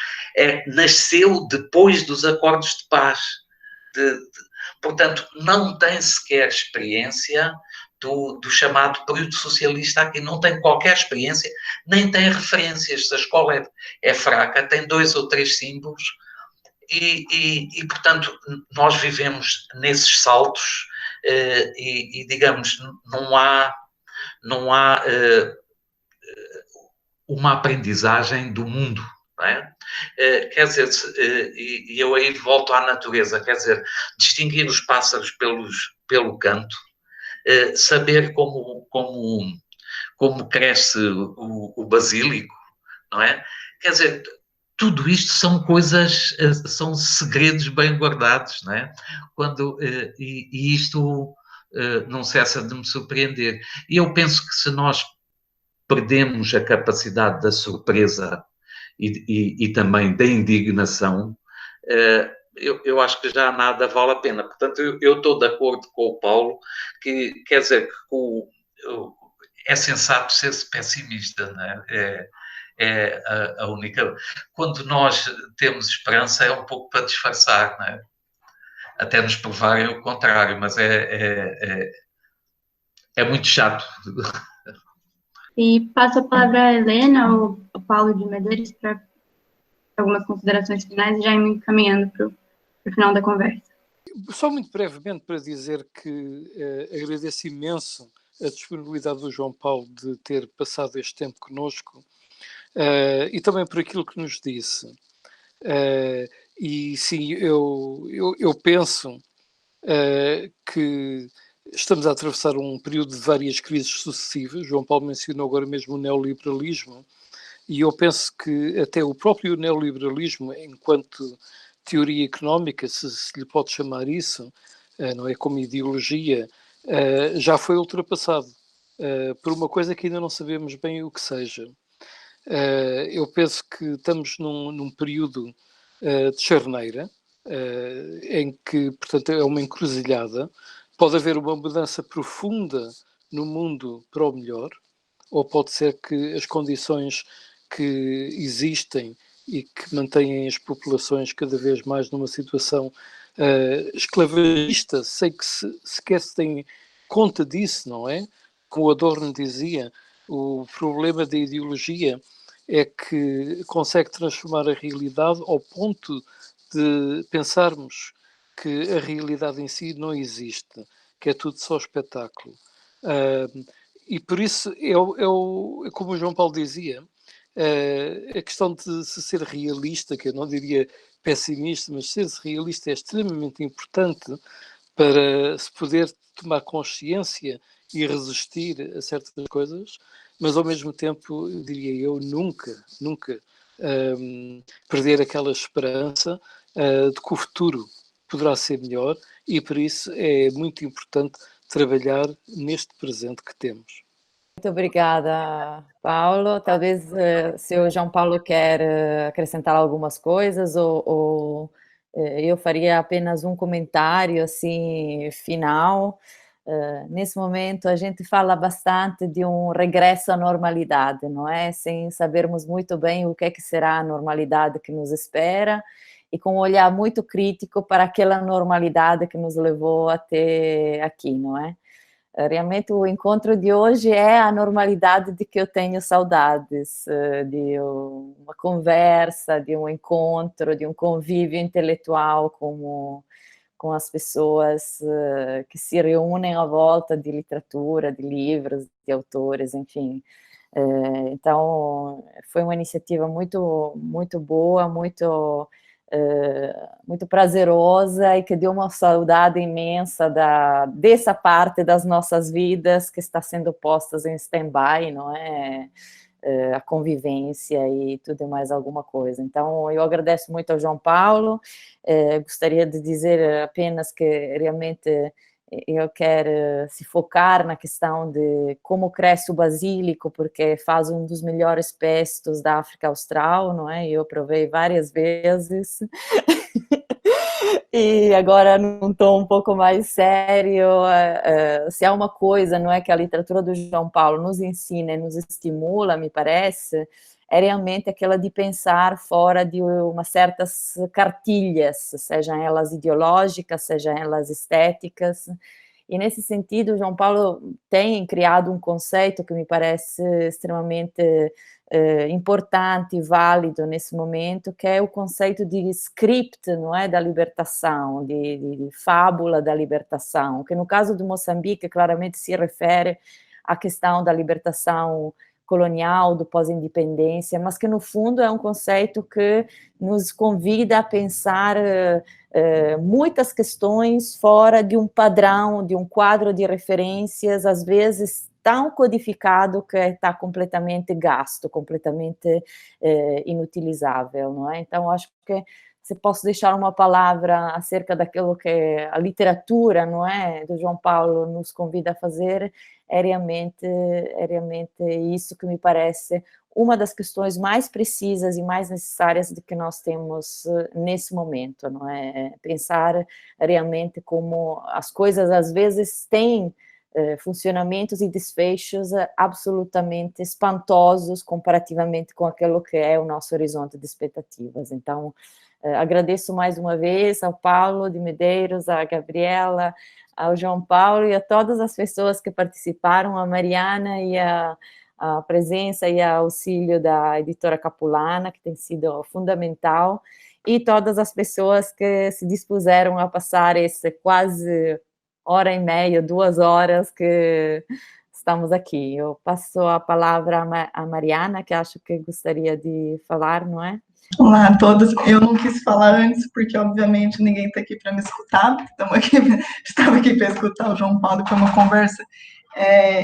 nasceu depois dos acordos de paz. Portanto, não tem sequer experiência do chamado período socialista aqui, não tem qualquer experiência, nem tem referências. Se a escola é fraca, tem 2 ou 3 símbolos e portanto, nós vivemos nesses saltos e digamos, não há uma aprendizagem do mundo, não é? Quer dizer, e eu aí volto à natureza, quer dizer, distinguir os pássaros pelo canto, saber como cresce o basílico, não é? Quer dizer, tudo isto são coisas, são segredos bem guardados, não é? E isto não cessa de me surpreender. E eu penso que se nós perdemos a capacidade da surpresa e também da indignação, eu acho que já nada vale a pena. Portanto, eu estou de acordo com o Paulo, que quer dizer que é sensato ser-se pessimista, não é? É a única... Quando nós temos esperança é um pouco para disfarçar, não é? Até nos provarem o contrário, mas é muito chato. E passo a palavra à Helena ou ao Paulo de Medeiros para algumas considerações finais e já ir caminhando para o final da conversa. Só muito brevemente para dizer que agradeço imenso a disponibilidade do João Paulo de ter passado este tempo connosco e também por aquilo que nos disse. E sim, eu penso que estamos a atravessar um período de várias crises sucessivas. João Paulo mencionou agora mesmo o neoliberalismo, e eu penso que até o próprio neoliberalismo, enquanto teoria económica, se lhe pode chamar isso, não é, como ideologia, já foi ultrapassado por uma coisa que ainda não sabemos bem o que seja. Eu penso que estamos num período de charneira, em que, portanto, é uma encruzilhada. Pode haver uma mudança profunda no mundo para o melhor, ou pode ser que as condições que existem e que mantêm as populações cada vez mais numa situação esclavagista, sem que sequer se tenha conta disso, não é? Como Adorno dizia, o problema da ideologia é que consegue transformar a realidade ao ponto de pensarmos que a realidade em si não existe, que é tudo só espetáculo. E por isso, como o João Paulo dizia, a questão de se ser realista, que eu não diria pessimista, mas ser realista é extremamente importante para se poder tomar consciência e resistir a certas coisas, mas ao mesmo tempo, diria eu, nunca perder aquela esperança de que o futuro poderá ser melhor, e por isso é muito importante trabalhar neste presente que temos. Muito obrigada, Paulo. Talvez se o João Paulo quer acrescentar algumas coisas, ou eu faria apenas um comentário assim final. nesse momento a gente fala bastante de um regresso à normalidade, não é? Sem sabermos muito bem o que é que será a normalidade que nos espera, e com um olhar muito crítico para aquela normalidade que nos levou até aqui, não é? Realmente o encontro de hoje é a normalidade de que eu tenho saudades, de uma conversa, de um encontro, de um convívio intelectual com as pessoas que se reúnem à volta de literatura, de livros, de autores, enfim. Então, foi uma iniciativa muito, muito boa, muito prazerosa, e que deu uma saudade imensa dessa parte das nossas vidas que está sendo postas em stand-by, não é? A convivência e tudo mais alguma coisa. Então, eu agradeço muito ao João Paulo, gostaria de dizer apenas que realmente eu quero se focar na questão de como cresce o basílico, porque faz um dos melhores pestos da África Austral, não é? Eu provei várias vezes. E agora, num tom um pouco mais sério, se há uma coisa, não é, que a literatura do João Paulo nos ensina e nos estimula, me parece, é realmente aquela de pensar fora de umas certas cartilhas, sejam elas ideológicas, sejam elas estéticas. E nesse sentido, o João Paulo tem criado um conceito que me parece extremamente importante e válido nesse momento, que é o conceito de script, não é, da libertação, de fábula da libertação, que no caso de Moçambique claramente se refere à questão da libertação colonial, do pós-independência, mas que no fundo é um conceito que nos convida a pensar muitas questões fora de um padrão, de um quadro de referências, às vezes tão codificado que está completamente gasto, completamente inutilizável, não é? Então, acho que se posso deixar uma palavra acerca daquilo que a literatura, não é, do João Paulo nos convida a fazer, é realmente isso que me parece uma das questões mais precisas e mais necessárias de que nós temos nesse momento, não é? Pensar realmente como as coisas às vezes têm funcionamentos e desfechos absolutamente espantosos comparativamente com aquilo que é o nosso horizonte de expectativas. Então, agradeço mais uma vez ao Paulo de Medeiros, à Gabriela, ao João Paulo e a todas as pessoas que participaram, a Mariana e a presença e a auxílio da editora Capulana, que tem sido fundamental, e todas as pessoas que se dispuseram a passar esse quase hora e meia, 2 horas que estamos aqui. Eu passo a palavra à Mariana, que acho que gostaria de falar, não é? Olá a todos. Eu não quis falar antes, porque obviamente ninguém está aqui para me escutar, estava aqui para escutar o João Paulo, foi uma conversa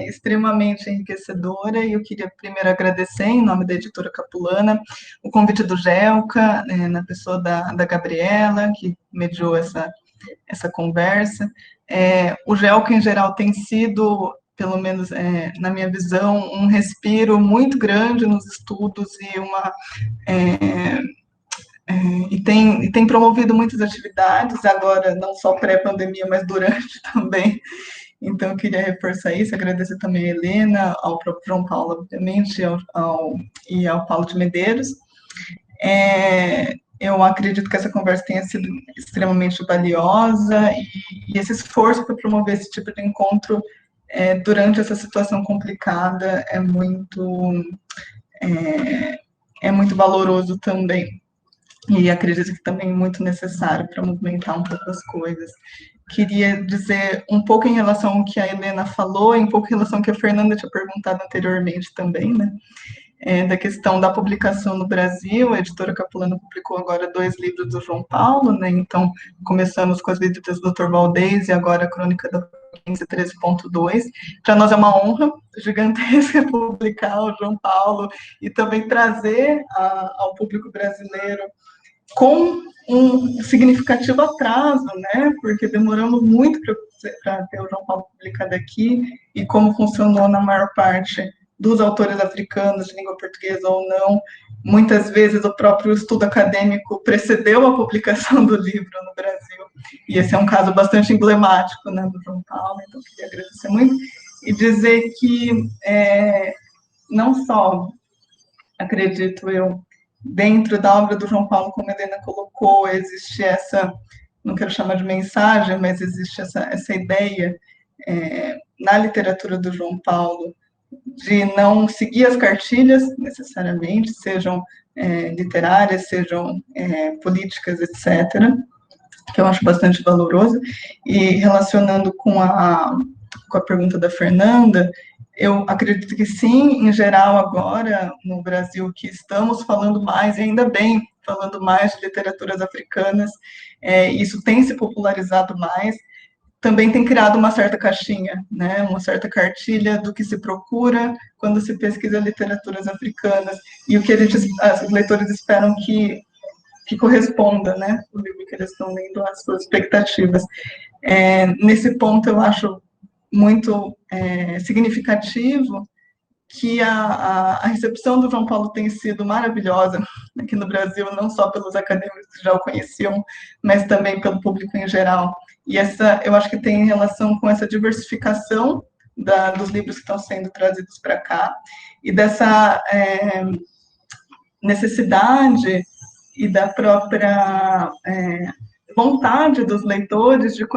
extremamente enriquecedora, e eu queria primeiro agradecer, em nome da editora Capulana, o convite do Gelca, na pessoa da Gabriela, que mediou essa conversa. O Gelca, em geral, tem sido, pelo menos na minha visão, um respiro muito grande nos estudos e tem promovido muitas atividades, agora não só pré-pandemia, mas durante também. Então, eu queria reforçar isso, agradecer também a Helena, ao próprio João Paulo, obviamente, e ao Paulo de Medeiros. Eu acredito que essa conversa tenha sido extremamente valiosa, e esse esforço para promover esse tipo de encontro durante essa situação complicada é muito valoroso também, e acredito que também muito necessário para movimentar um pouco as coisas. Queria dizer um pouco em relação ao que a Helena falou, e um pouco em relação ao que a Fernanda tinha perguntado anteriormente também, né? Da questão da publicação no Brasil. A editora Capulana publicou agora 2 livros do João Paulo, né? Então, começamos com as visitas do Dr. Valdez e agora a Crônica da Província 13.2. Para nós é uma honra gigantesca publicar o João Paulo e também trazer ao público brasileiro com um significativo atraso, né? Porque demoramos muito para ter o João Paulo publicado aqui, e como funcionou na maior parte dos autores africanos de língua portuguesa ou não, muitas vezes o próprio estudo acadêmico precedeu a publicação do livro no Brasil. E esse é um caso bastante emblemático, né, do João Paulo, então queria agradecer muito e dizer que não só, acredito eu, dentro da obra do João Paulo, como a Helena colocou, existe essa, não quero chamar de mensagem, mas existe essa ideia na literatura do João Paulo de não seguir as cartilhas, necessariamente, sejam literárias, sejam políticas, etc., que eu acho bastante valoroso. E relacionando com a pergunta da Fernanda, eu acredito que sim, em geral, agora, no Brasil, que estamos falando mais, e ainda bem, falando mais de literaturas africanas, isso tem se popularizado mais, também tem criado uma certa caixinha, né, uma certa cartilha do que se procura quando se pesquisa literaturas africanas, e o que os leitores esperam que corresponda, né, o livro que eles estão lendo às suas expectativas. Nesse ponto, eu acho muito significativo que a recepção do João Paulo tem sido maravilhosa aqui no Brasil, não só pelos acadêmicos que já o conheciam, mas também pelo público em geral. E eu acho que tem relação com essa diversificação dos livros que estão sendo trazidos para cá, e dessa necessidade e da própria vontade dos leitores de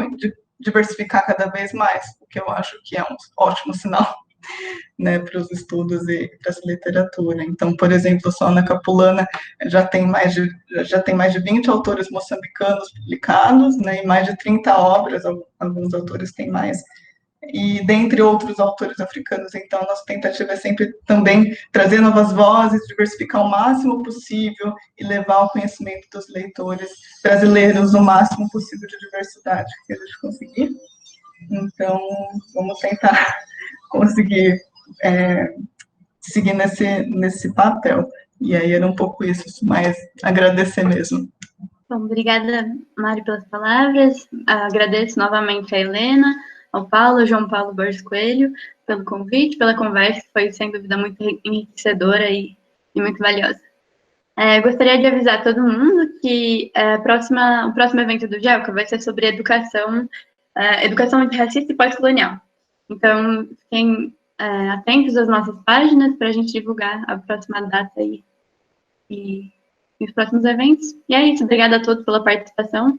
diversificar cada vez mais, o que eu acho que é um ótimo sinal, né, para os estudos e para essa literatura. Então, por exemplo, só na Capulana já tem mais de 20 autores moçambicanos publicados, né, e mais de 30 obras, alguns autores têm mais, e dentre outros autores africanos. Então, a nossa tentativa é sempre também trazer novas vozes, diversificar o máximo possível e levar ao conhecimento dos leitores brasileiros o máximo possível de diversidade que a gente conseguir. Então, vamos tentar conseguir seguir nesse papel. E aí era um pouco isso, mas agradecer mesmo. Bom, obrigada, Mari, pelas palavras. Agradeço novamente a Helena, ao Paulo, João Paulo Borges Coelho, pelo convite, pela conversa, que foi, sem dúvida, muito enriquecedora e muito valiosa. Gostaria de avisar todo mundo que o próximo evento do GELCA vai ser sobre educação antirracista e pós-colonial. Então, fiquem atentos às nossas páginas para a gente divulgar a próxima data e os próximos eventos. E é isso, obrigada a todos pela participação.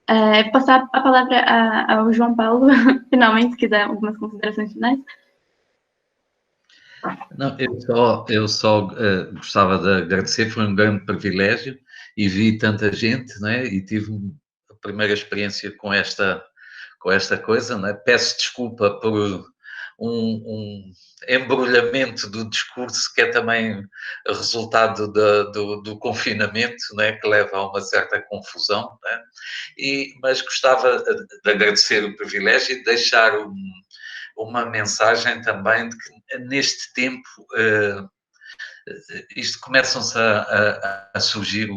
Vou passar a palavra ao João Paulo, finalmente, se quiser algumas considerações finais. Não, eu só gostava de agradecer, foi um grande privilégio e vi tanta gente, né, e tive a primeira experiência com esta coisa, né? Peço desculpa por um embrulhamento do discurso que é também resultado do confinamento, né, que leva a uma certa confusão, né? Mas gostava de agradecer o privilégio e de deixar uma mensagem também de que neste tempo começam-se a surgir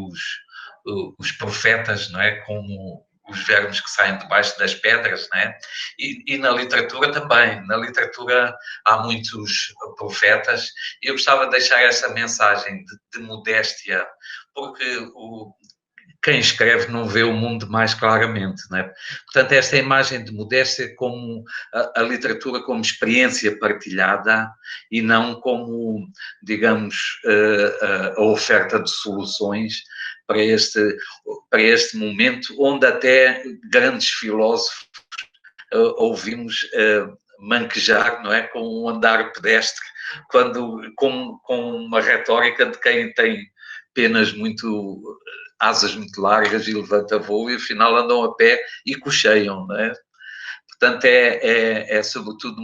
os profetas, não é? Como os vermes que saem debaixo das pedras, não é? E na literatura também. Na literatura há muitos profetas e eu gostava de deixar essa mensagem de modéstia, porque quem escreve não vê o mundo mais claramente, não é? Portanto, esta imagem de modéstia como a literatura como experiência partilhada e não como, digamos, a oferta de soluções para este momento, onde até grandes filósofos ouvimos manquejar, não é? Com um andar pedestre, com uma retórica de quem tem asas muito largas e levanta voo, e afinal andam a pé e cocheiam, não é? Portanto, é sobretudo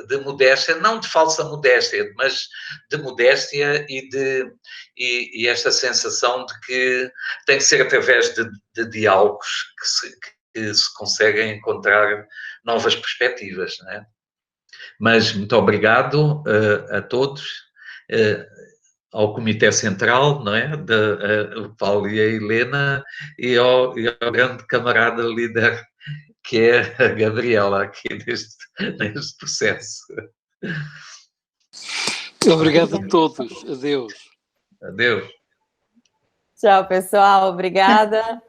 de modéstia, não de falsa modéstia, mas de modéstia e esta sensação de que tem que ser através de diálogos que se conseguem encontrar novas perspectivas, não é? Mas muito obrigado a todos, ao Comitê Central, não é? O Paulo e a Helena, e ao grande camarada líder que é a Gabriela aqui neste processo. Obrigado a todos. Adeus. Adeus. Tchau, pessoal. Obrigada.